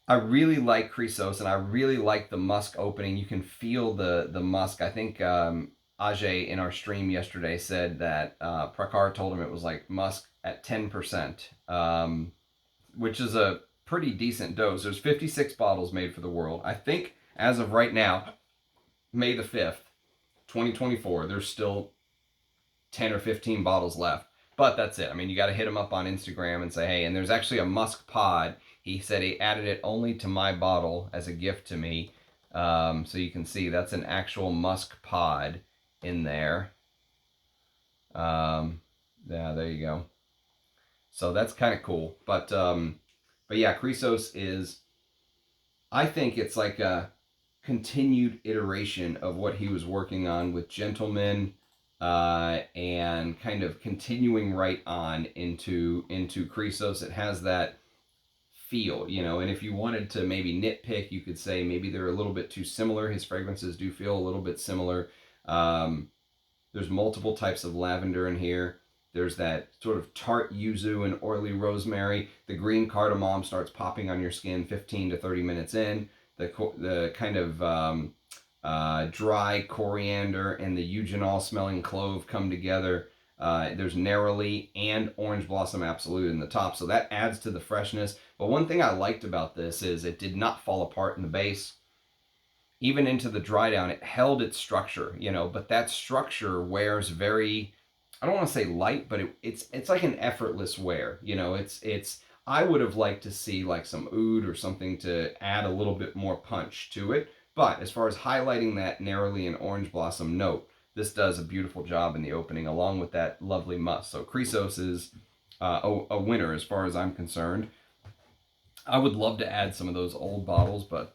I really like Chrysos, and I really like the musk opening. You can feel the musk. I think Ajay in our stream yesterday said that Prakar told him it was like musk at 10%, which is a pretty decent dose. There's 56 bottles made for the world. I think as of right now, May the 5th, 2024, there's still 10 or 15 bottles left. But that's it. I mean, you got to hit him up on Instagram and say, hey, and there's actually a musk pod. He said he added it only to my bottle as a gift to me. So you can see that's an actual musk pod in there. Yeah, there you go. So that's kind of cool. But yeah, Chrysos is, I think it's like a continued iteration of what he was working on with Gentleman, and kind of continuing right on into Chrysos. It has that feel, you know, and if you wanted to maybe nitpick, you could say maybe they're a little bit too similar. His fragrances do feel a little bit similar. Um, there's multiple types of lavender in here. There's that sort of tart yuzu and oily rosemary. The green cardamom starts popping on your skin 15 to 30 minutes in. The kind of dry coriander and the eugenol smelling clove come together. There's Narrowly and Orange Blossom Absolute in the top, so that adds to the freshness. But one thing I liked about this is it did not fall apart in the base. Even into the dry down, it held its structure, you know, but that structure wears very, I don't want to say light, but it's like an effortless wear, you know. It's I would have liked to see like some oud or something to add a little bit more punch to it. But as far as highlighting that Narrowly and Orange Blossom note, this does a beautiful job in the opening, along with that lovely musk. So Chrysos is a winner as far as I'm concerned. I would love to add some of those old bottles, but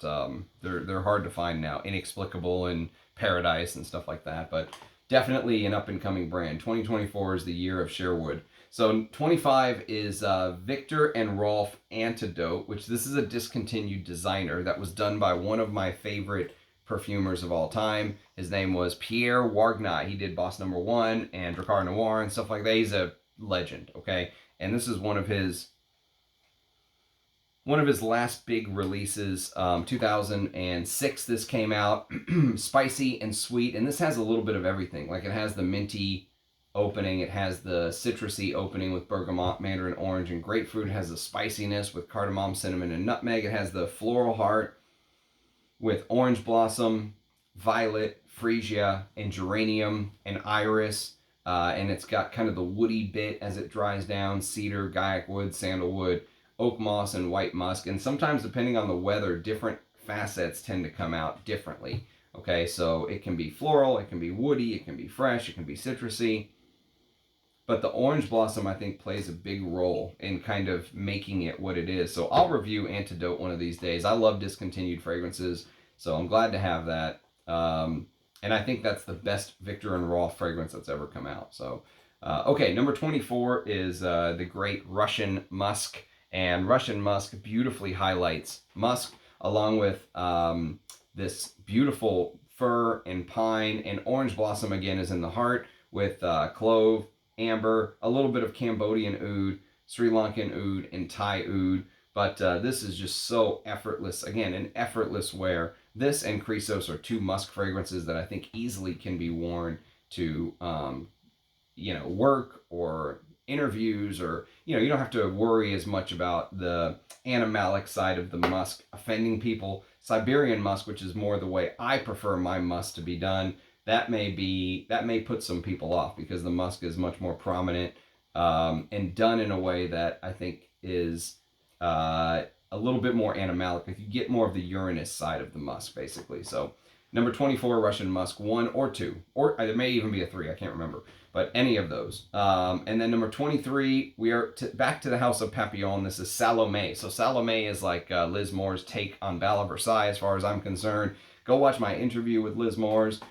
they're hard to find now. Inexplicable and Paradise and stuff like that. But definitely an up and coming brand. 2024 is the year of Sherwood. So 25 is Victor and Rolf Antidote, which this is a discontinued designer that was done by one of my favorite perfumers of all time. His name was Pierre Wargnat. He did Boss Number One and Drakkar Noir and stuff like that. He's a legend, okay? And this is one of his last big releases. 2006 this came out. Spicy and sweet, and this has a little bit of everything. Like, it has the minty opening, it has the citrusy opening with bergamot, mandarin orange, and grapefruit. It has the spiciness with cardamom, cinnamon, and nutmeg. It has the floral heart with orange blossom, violet, freesia, and geranium, and iris. And it's got kind of the woody bit as it dries down: cedar, gaiac wood, sandalwood, oak moss, and white musk. And sometimes, depending on the weather, different facets tend to come out differently. Okay, so it can be floral, it can be woody, it can be fresh, it can be citrusy. But the orange blossom, I think, plays a big role in kind of making it what it is. So I'll review Antidote one of these days. I love discontinued fragrances, so I'm glad to have that. And I think that's the best Victor and Rolf fragrance that's ever come out. So, okay, number 24 is the great Russian Musk. And Russian Musk beautifully highlights musk, along with this beautiful fir and pine. And orange blossom, again, is in the heart with clove, amber, a little bit of Cambodian oud, Sri Lankan oud, and Thai oud. But this is just so effortless. Again, an effortless wear. This and Chrysos are two musk fragrances that I think easily can be worn to, work or interviews, or, you don't have to worry as much about the animalic side of the musk offending people. Siberian musk, which is more the way I prefer my musk to be done, that may put some people off, because the musk is much more prominent, and done in a way that I think is a little bit more animalic. Like, you get more of the Uranus side of the musk, basically. So number 24, Russian Musk, 1 or 2, or there may even be a 3, I can't remember, but any of those. And then number 23, we are back to the House of Papillon. This is Salome. So Salome is like Liz Moore's take on Belle of Versailles, as far as I'm concerned. Go watch my interview with Liz Moore's.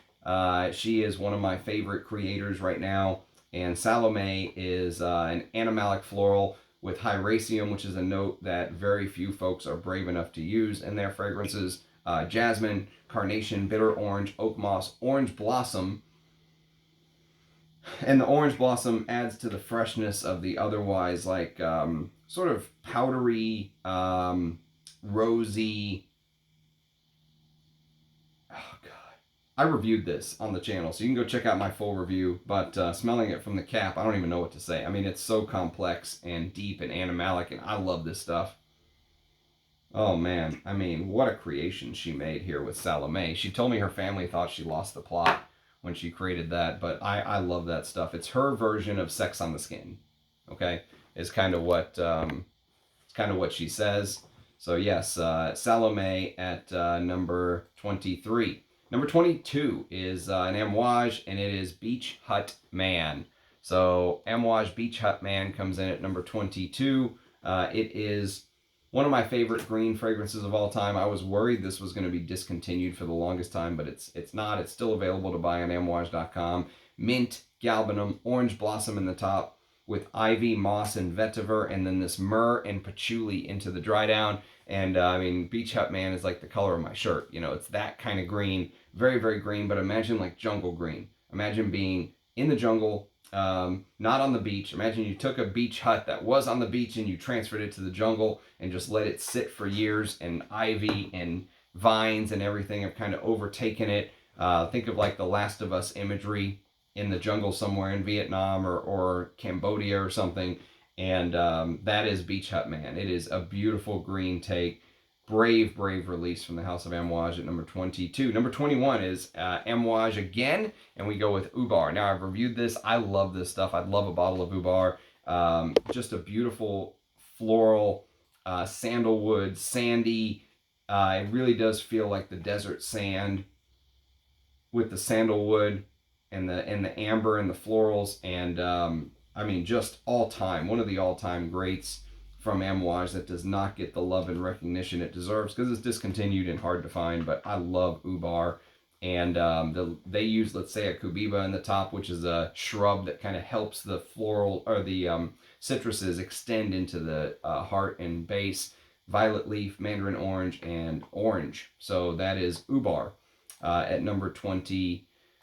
She is one of my favorite creators right now. And Salome is an animalic floral with hyraceum, which is a note that very few folks are brave enough to use in their fragrances. Jasmine, carnation, bitter orange, oak moss, orange blossom. And the orange blossom adds to the freshness of the otherwise like sort of powdery, rosy. Oh God, I reviewed this on the channel, so you can go check out my full review. But smelling it from the cap, I don't even know what to say. I mean, it's so complex and deep and animalic, and I love this stuff. Oh man, I mean, what a creation she made here with Salome. She told me her family thought she lost the plot when she created that, but I love that stuff. It's her version of Sex on the Skin. Okay, is kind of what she says. So yes, Salome at number 23. Number 22 is an Amouage, and it is Beach Hut Man. So Amouage Beach Hut Man comes in at number 22. It is one of my favorite green fragrances of all time. I was worried this was going to be discontinued for the longest time, but it's not. It's still available to buy on amouage.com. Mint, galbanum, orange blossom in the top with ivy, moss, and vetiver, and then this myrrh and patchouli into the dry down. And I mean, Beach Hut Man is like the color of my shirt. You know, it's that kind of green, very, very green, but imagine like jungle green. Imagine being in the jungle, not on the beach. Imagine you took a beach hut that was on the beach and you transferred it to the jungle and just let it sit for years, and ivy and vines and everything have kind of overtaken it. Think of like the Last of Us imagery in the jungle somewhere in Vietnam or Cambodia or something. And that is Beach Hut Man. It is a beautiful green take. Brave release from the House of Amouage at number 22. Number 21 is Amouage again, and we go with Ubar. Now, I've reviewed this. I love this stuff. I'd love a bottle of Ubar. Just a beautiful floral, sandalwood, sandy. It really does feel like the desert sand with the sandalwood and the amber and the florals. And I mean, just all time, one of the all-time greats from Amouage that does not get the love and recognition it deserves because it's discontinued and hard to find. But I love Ubar. And they use, let's say, a Kubiba in the top, which is a shrub that kind of helps the floral or the citruses extend into the heart and base. Violet leaf, mandarin orange, and orange. So that is Ubar at number 21.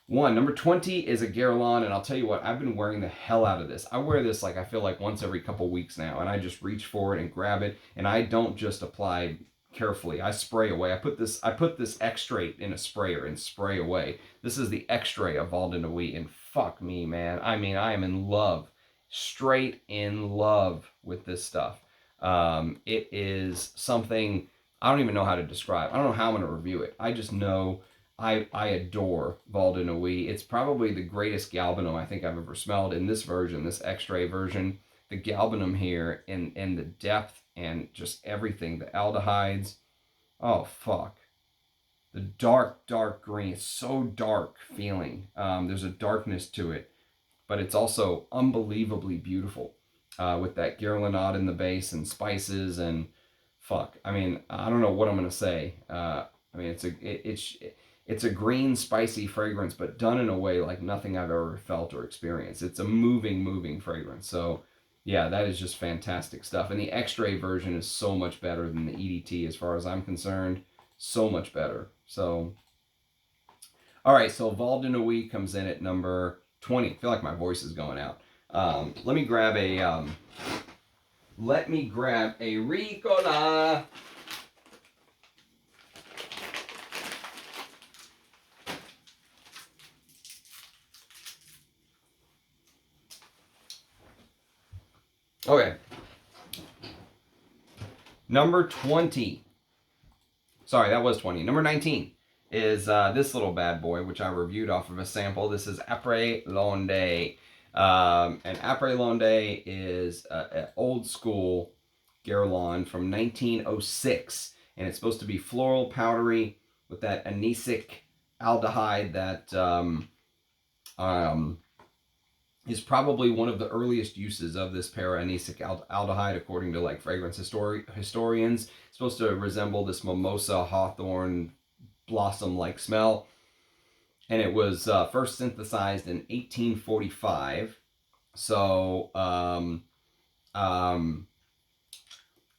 Number 20 is a Guerlain, and I'll tell you what, I've been wearing the hell out of this. I wear this like I feel like once every couple weeks now, and I just reach for it and grab it, and I don't just apply carefully. I spray away. I put this extrait in a sprayer and spray away. This is the extrait of Val de Nuit, and fuck me, man. I mean, I am in love, straight in love with this stuff. It is something I don't even know how to describe. I don't know how I'm going to review it. I just know I adore Val de Nuit. It's probably the greatest galbanum I think I've ever smelled in this version, this extrait version. The galbanum here and the depth and just everything, the aldehydes. Oh, fuck. The dark green. It's so dark feeling. There's a darkness to it, but it's also unbelievably beautiful with that Guerlain in the base and spices and fuck. I mean, I don't know what I'm going to say. I mean, it's a green, spicy fragrance, but done in a way like nothing I've ever felt or experienced. It's a moving fragrance. So, yeah, that is just fantastic stuff. And the extrait version is so much better than the EDT as far as I'm concerned. So much better. So, all right, so Val de Nuit comes in at number 20. I feel like my voice is going out. Let me grab a Ricola. Okay. Number 20. Sorry, that was 20. Number 19 is this little bad boy, which I reviewed off of a sample. This is Après Londe. And Après Londe is an old school Guerlain from 1906. And it's supposed to be floral, powdery, with that anisic aldehyde that is probably one of the earliest uses of this para-anisic aldehyde, according to like fragrance historians. It's supposed to resemble this mimosa hawthorn blossom-like smell. And it was first synthesized in 1845. So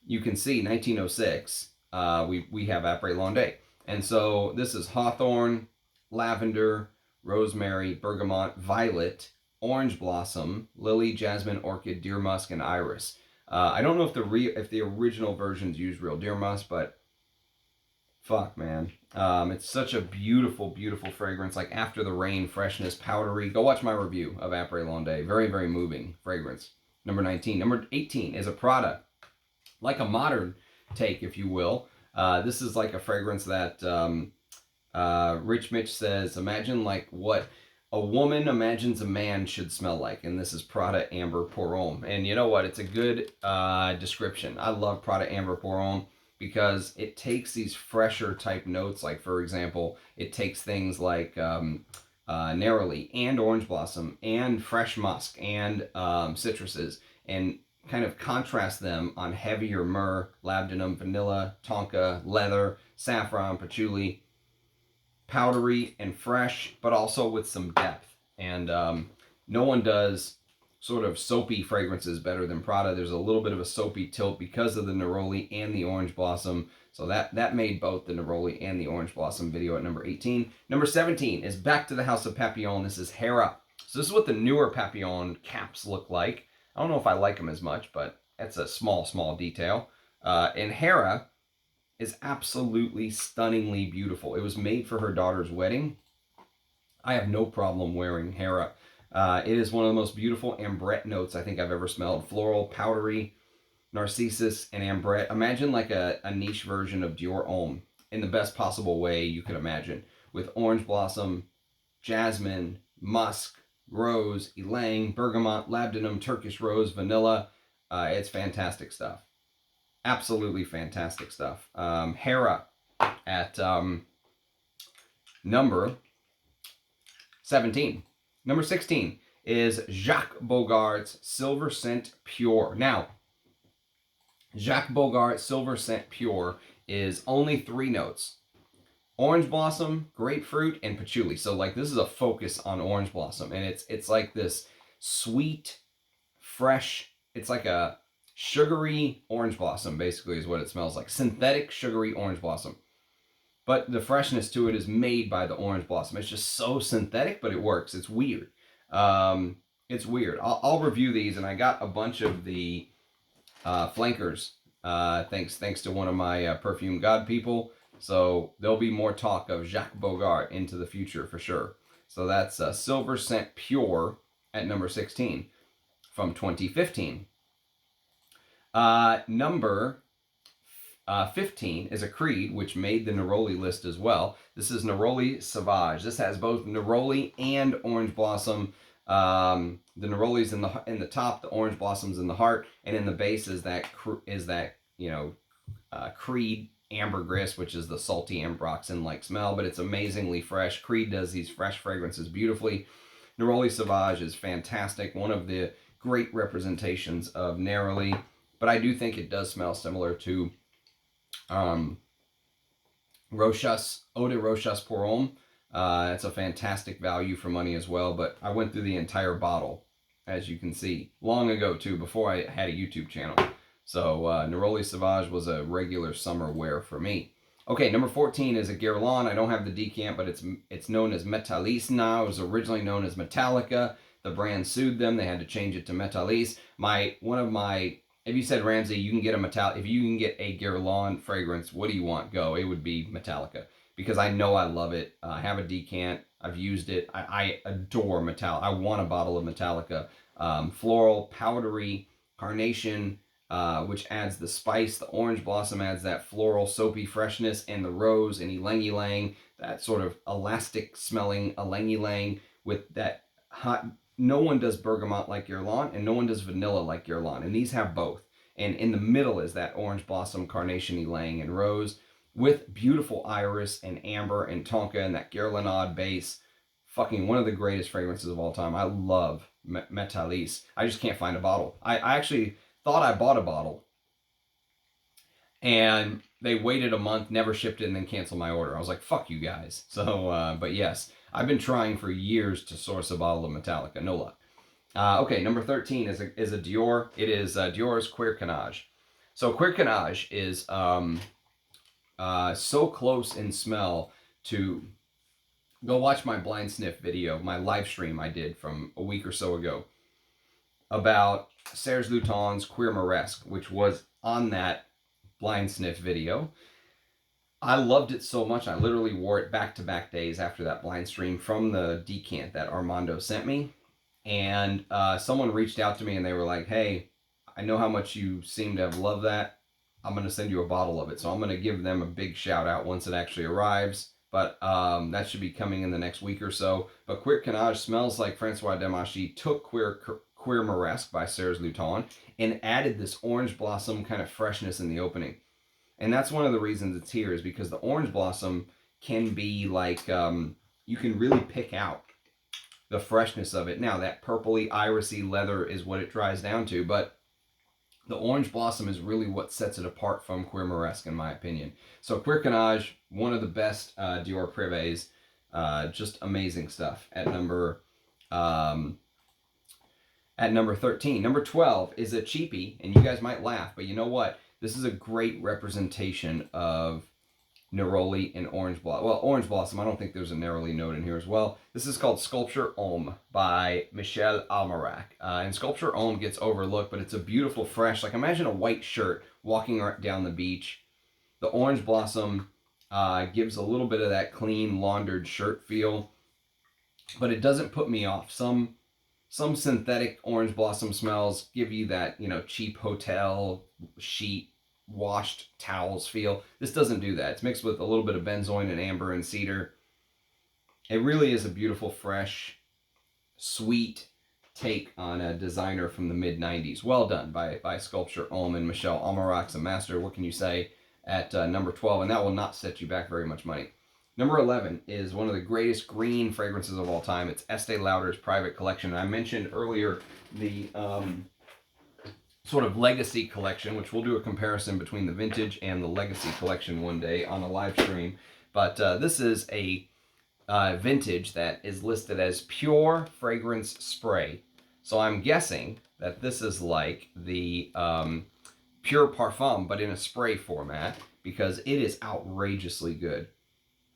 you can see 1906, we have Après Londe. And so this is hawthorn, lavender, rosemary, bergamot, violet, orange blossom, lily, jasmine, orchid, deer musk, and iris. I don't know if the original versions use real deer musk, but fuck, man. It's such a beautiful fragrance, like after the rain, freshness, powdery. Go watch my review of Après Londe. Very, very moving fragrance. Number 19. Number 18 is a Prada, like a modern take, if you will. This is like a fragrance that Rich Mitch says, imagine like what a woman imagines a man should smell like, and this is Prada Amber Pour Homme. And you know what? It's a good description. I love Prada Amber Pour Homme because it takes these fresher type notes. Like, for example, it takes things like Narrowly and Orange Blossom and Fresh Musk and citruses, and kind of contrast them on heavier myrrh, labdanum, vanilla, tonka, leather, saffron, patchouli, powdery and fresh, but also with some depth. And no one does sort of soapy fragrances better than Prada. There's a little bit of a soapy tilt because of the Neroli and the Orange Blossom. So that made both the Neroli and the Orange Blossom video at number 18. Number 17 is Back to the House of Papillon. This is Hera. So this is what the newer Papillon caps look like. I don't know if I like them as much, but that's a small detail. And Hera is absolutely stunningly beautiful. It was made for her daughter's wedding. I have no problem wearing Hera. It is one of the most beautiful ambrette notes I think I've ever smelled. Floral, powdery, narcissus, and ambrette. Imagine like a niche version of Dior Homme in the best possible way you could imagine, with orange blossom, jasmine, musk, rose, ylang, bergamot, labdanum, Turkish rose, vanilla. It's fantastic stuff. Absolutely fantastic stuff. Hera at number 17. Number 16 is Jacques Bogart's Silver Scent Pure. Now, Jacques Bogart Silver Scent Pure is only 3 notes. Orange blossom, grapefruit, and patchouli. So like this is a focus on orange blossom, and it's like this sweet, fresh, it's like a sugary orange blossom, basically, is what it smells like. Synthetic sugary orange blossom. But the freshness to it is made by the orange blossom. It's just so synthetic, but it works. It's weird. It's weird. I'll review these, and I got a bunch of the flankers, thanks to one of my perfume god people. So there'll be more talk of Jacques Bogart into the future for sure. So that's Silver Scent Pure at number 16 from 2015. Number 15 is a Creed, which made the Neroli list as well. This is Neroli Sauvage. This has both Neroli and Orange Blossom. The Neroli's in the top, the Orange Blossom's in the heart, and in the base is that Creed Ambergris, which is the salty ambroxan-like smell, but it's amazingly fresh. Creed does these fresh fragrances beautifully. Neroli Sauvage is fantastic, one of the great representations of Neroli, but I do think it does smell similar to Rochas, Eau de Rochas pour Homme. It's a fantastic value for money as well, but I went through the entire bottle, as you can see, long ago too, before I had a YouTube channel. So Neroli Sauvage was a regular summer wear for me. Okay, number 14 is a Guerlain. I don't have the decant, but it's known as Metalis now. It was originally known as Metallica. The brand sued them. They had to change it to Metalis. If you said, Ramsey, if you can get a Guerlain fragrance, what do you want? Go. It would be Metallica, because I know I love it. I have a decant. I've used it. I adore Metallica. I want a bottle of Metallica. Floral, powdery, carnation, which adds the spice. The orange blossom adds that floral, soapy freshness, and the rose and ylang-ylang, that sort of elastic smelling ylang-ylang with that hot. No one does bergamot like Guerlain, and no one does vanilla like Guerlain, and these have both. And in the middle is that orange blossom, carnation, ylang, and rose, with beautiful iris and amber and tonka and that Guerlain base. Fucking one of the greatest fragrances of all time. I love Metalis. I just can't find a bottle. I actually thought I bought a bottle, and they waited a month, never shipped it, and then canceled my order. I was like, fuck you guys. So, but yes, I've been trying for years to source a bottle of Metallica. No luck. Okay, number 13 is a Dior. It is Dior's Queer Canage. So Queer Canage is so close in smell to... Go watch my blind sniff video, my live stream I did from a week or so ago, about Serge Lutens' Queer Moresque, which was on that blind sniff video. I loved it so much, I literally wore it back-to-back days after that blind stream from the decant that Armando sent me. And someone reached out to me and they were like, hey, I know how much you seem to have loved that. I'm going to send you a bottle of it. So I'm going to give them a big shout out once it actually arrives. But that should be coming in the next week or so. But Queer Canage smells like Francois Demachy took Queer Moresque by Serge Lutens and added this orange blossom kind of freshness in the opening. And that's one of the reasons it's here, is because the orange blossom can be like, you can really pick out the freshness of it. Now, that purpley, irisy leather is what it dries down to, but the orange blossom is really what sets it apart from Cuir Moresque, in my opinion. So Cuir Canage, one of the best Dior Privés, just amazing stuff at number 13. Number 12 is a cheapie, and you guys might laugh, but you know what? This is a great representation of Neroli and Orange Blossom. Well, Orange Blossom, I don't think there's a Neroli note in here as well. This is called Sculpture Homme by Michel Almerac. And Sculpture Homme gets overlooked, but it's a beautiful, fresh, like imagine a white shirt walking down the beach. The Orange Blossom gives a little bit of that clean, laundered shirt feel, but it doesn't put me off. Some synthetic Orange Blossom smells give you that, you know, cheap hotel sheet washed towels feel. This doesn't do that. It's mixed with a little bit of benzoin and amber and cedar. It really is a beautiful, fresh, sweet take on a designer from the mid-90s. Well done by Sculpture Homme, and Michel Almerac's a master. What can you say at number 12? And that will not set you back very much money. Number 11 is one of the greatest green fragrances of all time. It's Estee Lauder's Private Collection. And I mentioned earlier the sort of legacy collection, which we'll do a comparison between the vintage and the legacy collection one day on a live stream. But this is a vintage that is listed as pure fragrance spray. So I'm guessing that this is like the pure parfum, but in a spray format, because it is outrageously good.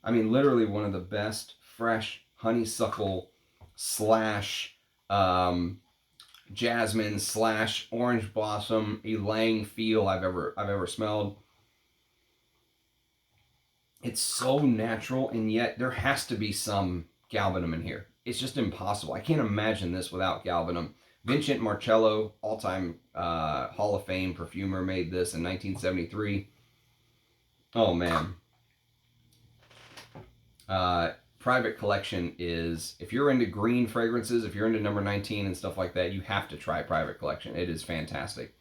I mean, literally one of the best fresh honeysuckle slash jasmine slash orange blossom ylang feel I've ever smelled. It's so natural, and yet there has to be some galbanum in here. It's just impossible. I can't imagine this without galbanum. Vincent Marcello, all-time Hall of Fame perfumer, made this in 1973. Oh man. Private Collection is, if you're into green fragrances, if you're into number 19 and stuff like that, you have to try Private Collection. It is fantastic.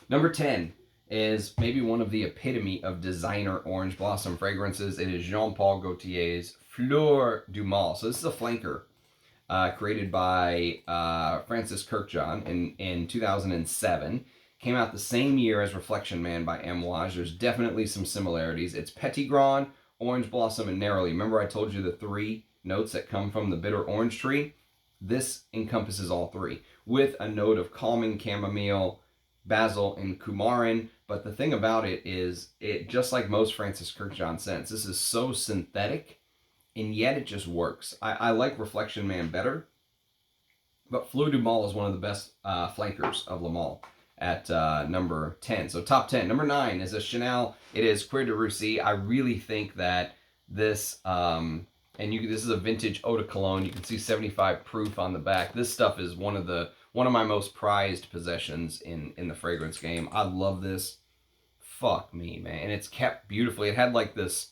Number 10 is maybe one of the epitome of designer orange blossom fragrances. It is Jean-Paul Gaultier's Fleur du Mal. So this is a flanker created by Francis Kirkjohn in 2007. Came out the same year as Reflection Man by Amouage. There's definitely some similarities. It's Petitgrain, Orange Blossom, and Neroli. Remember I told you the 3 notes that come from the bitter orange tree? This encompasses all 3, with a note of calming chamomile, basil, and coumarin. But the thing about it is, it just like most Francis Kirkjohn scents, this is so synthetic, and yet it just works. I like Reflection Man better, but Fleur du Mal is one of the best flankers of Le Mal at number 10. So top 10. Number 9 is a Chanel. It is Cuir de Russie. I really think that this, this is a vintage eau de cologne. You can see 75 proof on the back. This stuff is one of my most prized possessions in the fragrance game. I love this. Fuck me, man. And it's kept beautifully. It had like this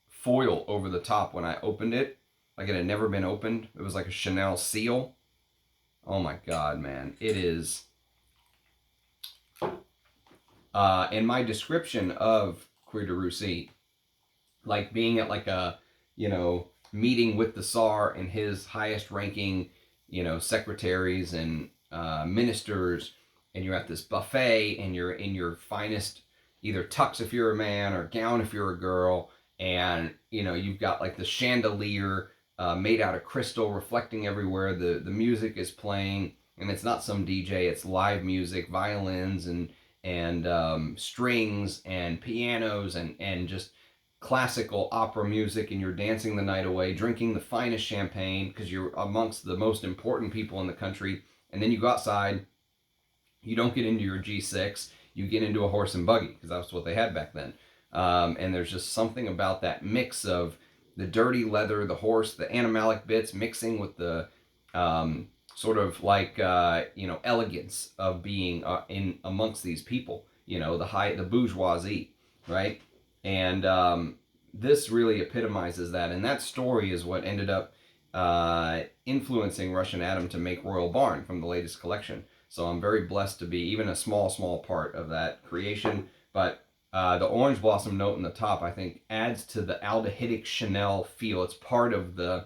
foil over the top when I opened it. Like it had never been opened. It was like a Chanel seal. Oh my God, man. It is... in my description of Cuir de Russie, like being at like a, meeting with the Tsar and his highest ranking, secretaries and ministers, and you're at this buffet and you're in your finest either tux if you're a man or gown if you're a girl, and you've got like the chandelier made out of crystal reflecting everywhere, the music is playing, and it's not some DJ, it's live music, violins and strings and pianos and just classical opera music, and you're dancing the night away, drinking the finest champagne because you're amongst the most important people in the country. And then you go outside, you don't get into your G6, you get into a horse and buggy, because that's what they had back then. And there's just something about that mix of the dirty leather, the horse, the animalic bits mixing with the sort of like elegance of being in amongst these people, the bourgeoisie, right? And this really epitomizes that, and that story is what ended up influencing Russian Adam to make Royal Barn from the latest collection. So I'm very blessed to be even a small part of that creation. But the orange blossom note in the top, I think, adds to the aldehydic Chanel feel. It's part of the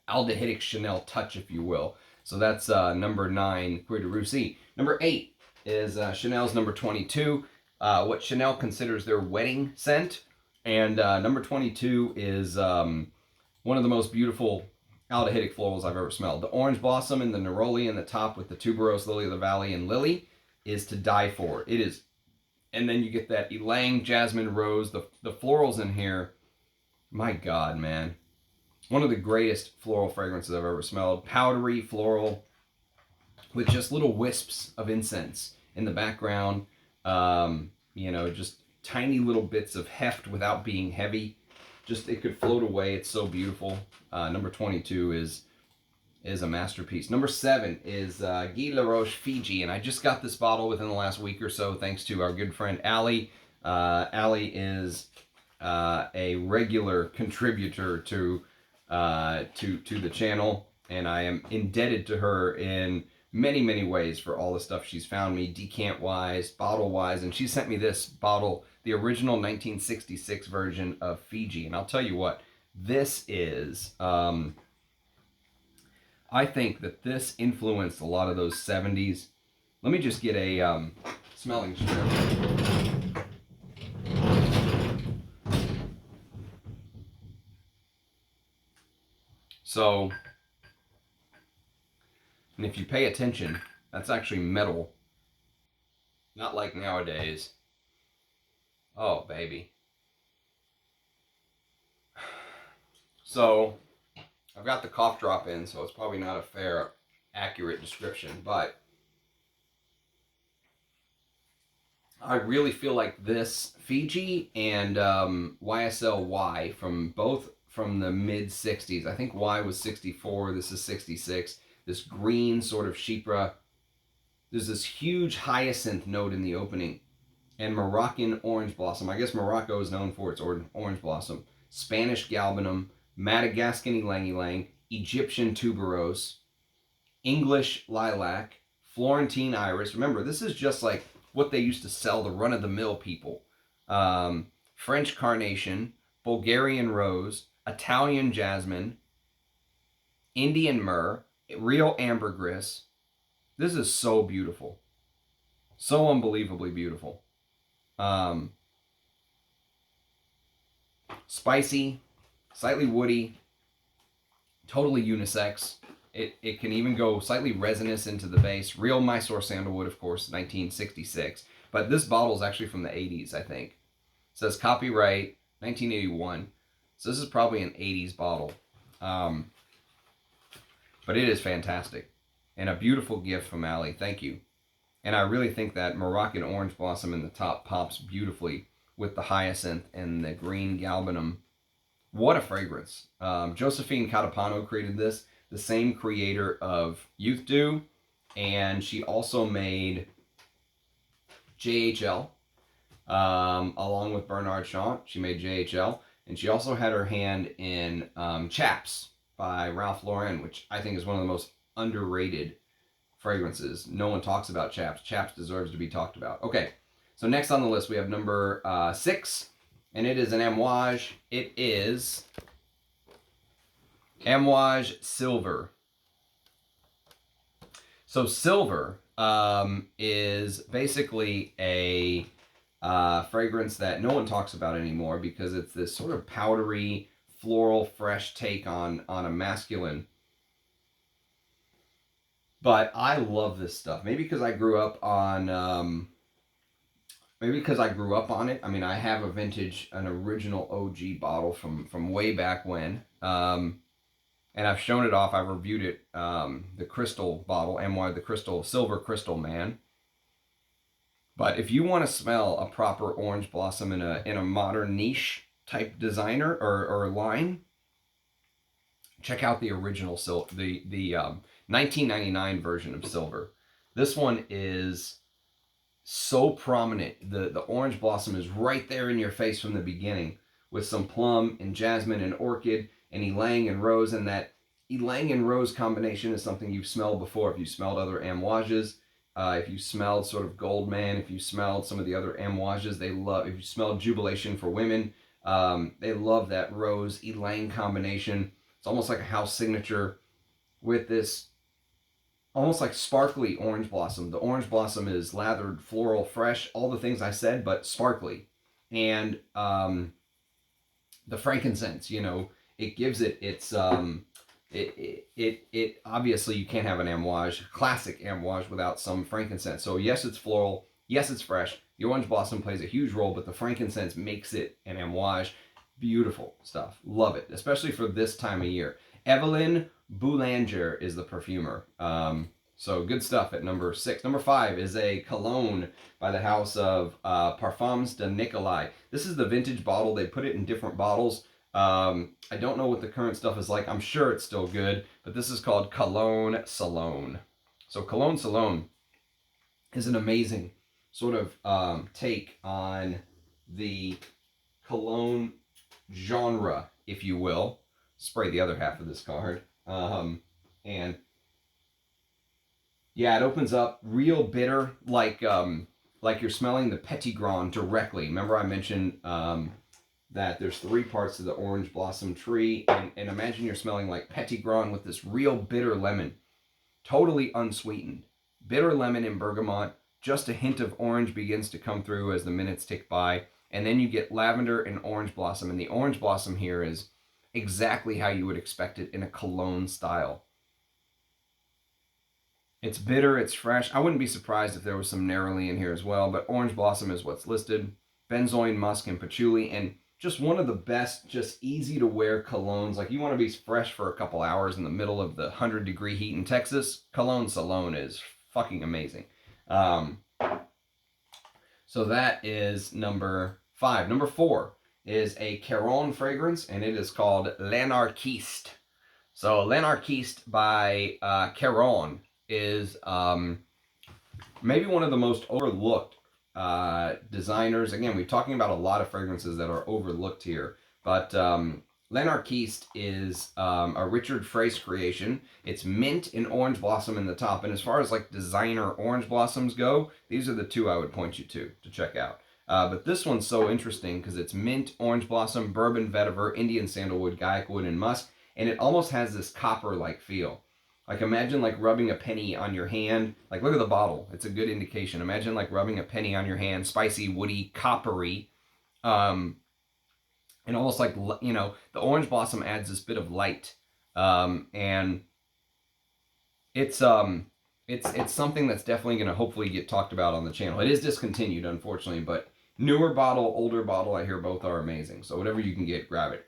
aldehydic Chanel touch, if you will. So that's number 9, Croix de Russie. Number 8 is Chanel's number 22, what Chanel considers their wedding scent. And number 22 is one of the most beautiful aldehydic florals I've ever smelled. The orange blossom and the neroli in the top with the tuberose, lily of the valley, and lily is to die for. It is. And then you get that ylang, jasmine, rose. The florals in here, my God, man. One of the greatest floral fragrances I've ever smelled. Powdery floral with just little wisps of incense in the background. You know, just tiny little bits of heft without being heavy. Just, it could float away. It's so beautiful. Number 22 is a masterpiece. Number 7 is Guy Laroche Fiji, and I just got this bottle within the last week or so thanks to our good friend Allie. Allie is a regular contributor to the channel, and I am indebted to her in many ways for all the stuff she's found me, decant wise, bottle wise, and she sent me this bottle, the original 1966 version of Fiji. And I'll tell you what, this is I think that this influenced a lot of those 70s. Let me just get a smelling strip. So, and if you pay attention, that's actually metal. Not like nowadays. Oh, baby. So, I've got the cough drop in, so it's probably not a fair, accurate description, but I really feel like this Fiji and YSL Y from both from the mid-60s. I think Y was 64, this is 66. This green sort of chypre. There's this huge hyacinth note in the opening. And Moroccan orange blossom. I guess Morocco is known for its orange blossom. Spanish galbanum, Madagascan ylang-ylang, Egyptian tuberose, English lilac, Florentine iris. Remember, this is just like what they used to sell the run-of-the-mill people. French carnation, Bulgarian rose, Italian jasmine, Indian myrrh, real ambergris. This is so beautiful. So unbelievably beautiful. Spicy, slightly woody, totally unisex. It can even go slightly resinous into the base. Real Mysore sandalwood, of course, 1966. But this bottle is actually from the 80s, I think. It says copyright 1981. So this is probably an 80s bottle. But it is fantastic. And a beautiful gift from Allie. Thank you. And I really think that Moroccan orange blossom in the top pops beautifully with the hyacinth and the green galbanum. What a fragrance. Josephine Catapano created this. The same creator of Youth Dew. And she also made JHL. Along with Bernard Chant. She made JHL. And she also had her hand in Chaps by Ralph Lauren, which I think is one of the most underrated fragrances. No one talks about Chaps. Chaps deserves to be talked about. Okay, so next on the list we have number 6, and it is an Amouage. It is Amouage Silver. So Silver is basically a fragrance that no one talks about anymore because it's this sort of powdery, floral, fresh take on a masculine. But I love this stuff. Maybe because I grew up on it. I mean, I have a vintage, an original OG bottle from way back when. And I've shown it off. I've reviewed it. The crystal bottle, Amouage, the crystal, silver crystal man. But if you want to smell a proper orange blossom in a modern niche type designer or line, check out the original the 1999 version of Silver. This one is so prominent. The orange blossom is right there in your face from the beginning with some plum and jasmine and orchid and ylang and rose. And that ylang and rose combination is something you've smelled before. If you smelled other Amouages, if you smelled sort of Goldman, if you smelled some of the other Amouages, they love. If you smelled Jubilation for women, they love that rose ylang combination. It's almost like a house signature with this almost like sparkly orange blossom. The orange blossom is lathered, floral, fresh, all the things I said, but sparkly. And the frankincense, you know, it gives it its it obviously you can't have an amouage, classic amouage, without some frankincense. So yes, it's floral, yes, it's fresh. The orange blossom plays a huge role, but the frankincense makes it an amouage. Beautiful stuff. Love it, especially for this time of year. Evelyn Boulanger is the perfumer. So good stuff at number 6. Number 5 is a cologne by the house of Parfums de Nicolai. This is the vintage bottle. They put it in different bottles. I don't know what the current stuff is like. I'm sure it's still good, but this is called Cologne Salon. So Cologne Salon is an amazing sort of take on the cologne genre, if you will. Spray the other half of this card. And yeah, it opens up real bitter, like you're smelling the Petit Grand directly. Remember I mentioned that there's 3 parts to the orange blossom tree, and imagine you're smelling like Petit Grand with this real bitter lemon, totally unsweetened. Bitter lemon and bergamot, just a hint of orange begins to come through as the minutes tick by, and then you get lavender and orange blossom, and the orange blossom here is exactly how you would expect it in a cologne style. It's bitter, it's fresh. I wouldn't be surprised if there was some neroli in here as well, but orange blossom is what's listed. Benzoin, musk, and patchouli, and just one of the best, just easy to wear colognes. Like you want to be fresh for a couple hours in the middle of the 100-degree heat in Texas, Cologne Salon is fucking amazing. So that is number 5. Number 4 is a Caron fragrance, and it is called L'Anarchiste. So L'Anarchiste by Caron is maybe one of the most overlooked designers. Again, we're talking about a lot of fragrances that are overlooked here, but L'Anarchiste is a Richard Frey's creation. It's mint and orange blossom in the top, and as far as like designer orange blossoms go, these are the 2 I would point you to check out. But this one's so interesting because it's mint, orange blossom, bourbon vetiver, Indian sandalwood, guaiac wood, and musk, and it almost has this copper-like feel. Like imagine like rubbing a penny on your hand. Like look at the bottle. It's a good indication. Imagine like rubbing a penny on your hand, spicy, woody, coppery. And almost like, you know, the orange blossom adds this bit of light. And it's something that's definitely going to hopefully get talked about on the channel. It is discontinued, unfortunately, but newer bottle, older bottle, I hear both are amazing. So whatever you can get, grab it.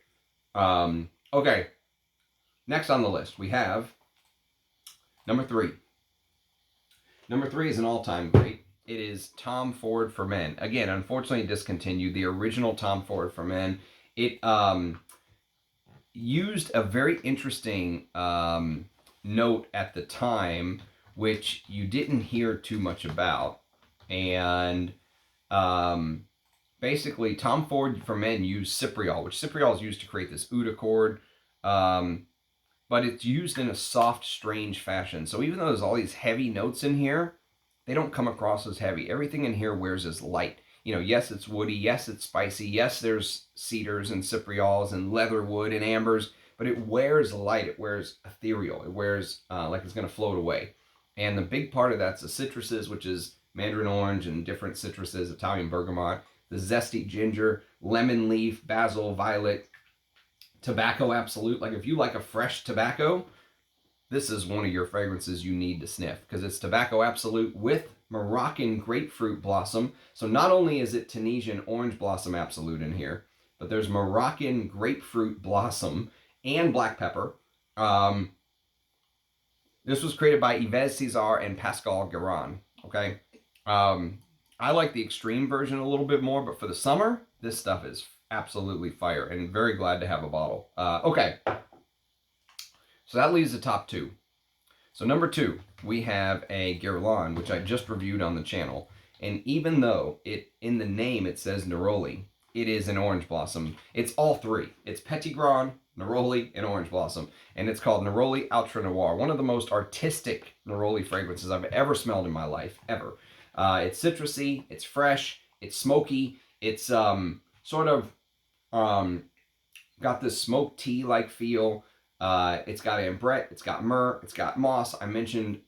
Okay. Next on the list, we have number 3. Number 3 is an all-time great. It is Tom Ford for Men. Again, unfortunately discontinued. The original Tom Ford for Men. It used a very interesting note at the time, which you didn't hear too much about. And basically, Tom Ford for Men used cypriol, which cypriol is used to create this oud accord. But it's used in a soft, strange fashion. So even though there's all these heavy notes in here, they don't come across as heavy. Everything in here wears as light. You know, yes, it's woody. Yes, it's spicy. Yes, there's cedars and cypriols and leatherwood and ambers, but it wears light. It wears ethereal. It wears like it's going to float away. And the big part of that's the citruses, which is mandarin orange and different citruses, Italian bergamot, the zesty ginger, lemon leaf, basil, violet, tobacco absolute. Like if you like a fresh tobacco, this is one of your fragrances you need to sniff because it's tobacco absolute with Moroccan grapefruit blossom. So not only is it Tunisian orange blossom absolute in here, but there's Moroccan grapefruit blossom and black pepper. This was created by Yves Cesar and Pascal Guérin. Okay. I like the extreme version a little bit more, but for the summer, this stuff is absolutely fire, and very glad to have a bottle. Okay, so that leaves the top 2. So number 2, we have a Guerlain, which I just reviewed on the channel, and even though it in the name it says neroli, it is an orange blossom. It's all 3. It's Petit Grand, neroli, and orange blossom, and it's called Neroli Ultra Noir, one of the most artistic neroli fragrances I've ever smelled in my life, ever. It's citrusy, it's fresh, it's smoky, it's sort of got this smoked tea-like feel. It's got ambrette, it's got myrrh, it's got moss. I mentioned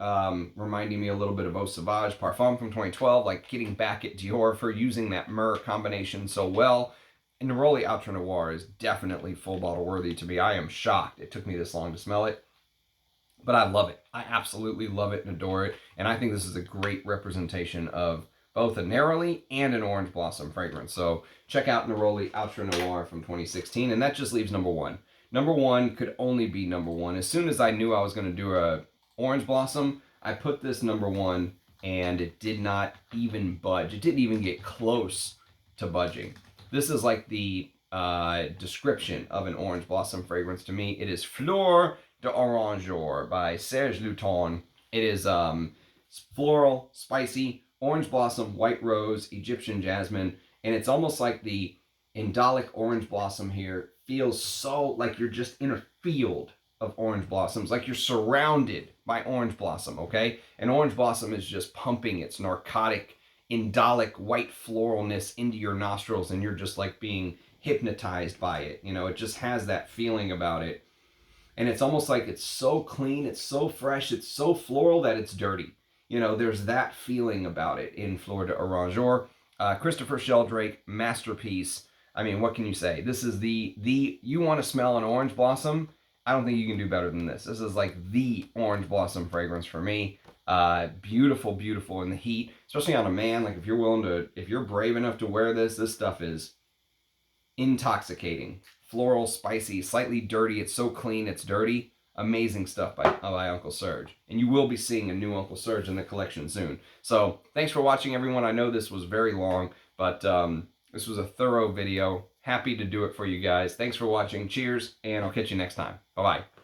reminding me a little bit of Eau Sauvage Parfum from 2012, like getting back at Dior for using that myrrh combination so well. And Neroli Ultra Noir is definitely full bottle worthy to me. I am shocked it took me this long to smell it, but I love it. I absolutely love it and adore it. And I think this is a great representation of both a Neroli and an Orange Blossom fragrance. So check out Neroli Ultra Noir from 2016, and that just leaves number one. Number one could only be number one. As soon as I knew I was going to do a Orange Blossom, I put this number one, and it did not even budge. It didn't even get close to budging. This is like the description of an Orange Blossom fragrance to me. It is Fleur d'Oranger by Serge Luton. It is floral, spicy, orange blossom, white rose, Egyptian jasmine, and it's almost like the indolic orange blossom here feels so like you're just in a field of orange blossoms, like you're surrounded by orange blossom, okay? And orange blossom is just pumping its narcotic, indolic white floralness into your nostrils, and you're just like being hypnotized by it. You know, it just has that feeling about it. And it's almost like it's so clean, it's so fresh, it's so floral that it's dirty. You know, there's that feeling about it in Fleur d'Oranger. Christopher Sheldrake, masterpiece. I mean, what can you say? This is the you want to smell an orange blossom? I don't think you can do better than this. This is like the orange blossom fragrance for me. Beautiful, beautiful in the heat, especially on a man. Like if you're willing to, if you're brave enough to wear this, this stuff is intoxicating. Floral, spicy, slightly dirty. It's so clean, it's dirty. Amazing stuff by Uncle Serge. And you will be seeing a new Uncle Serge in the collection soon. So thanks for watching, everyone. I know this was very long, but this was a thorough video. Happy to do it for you guys. Thanks for watching. Cheers, and I'll catch you next time. Bye-bye.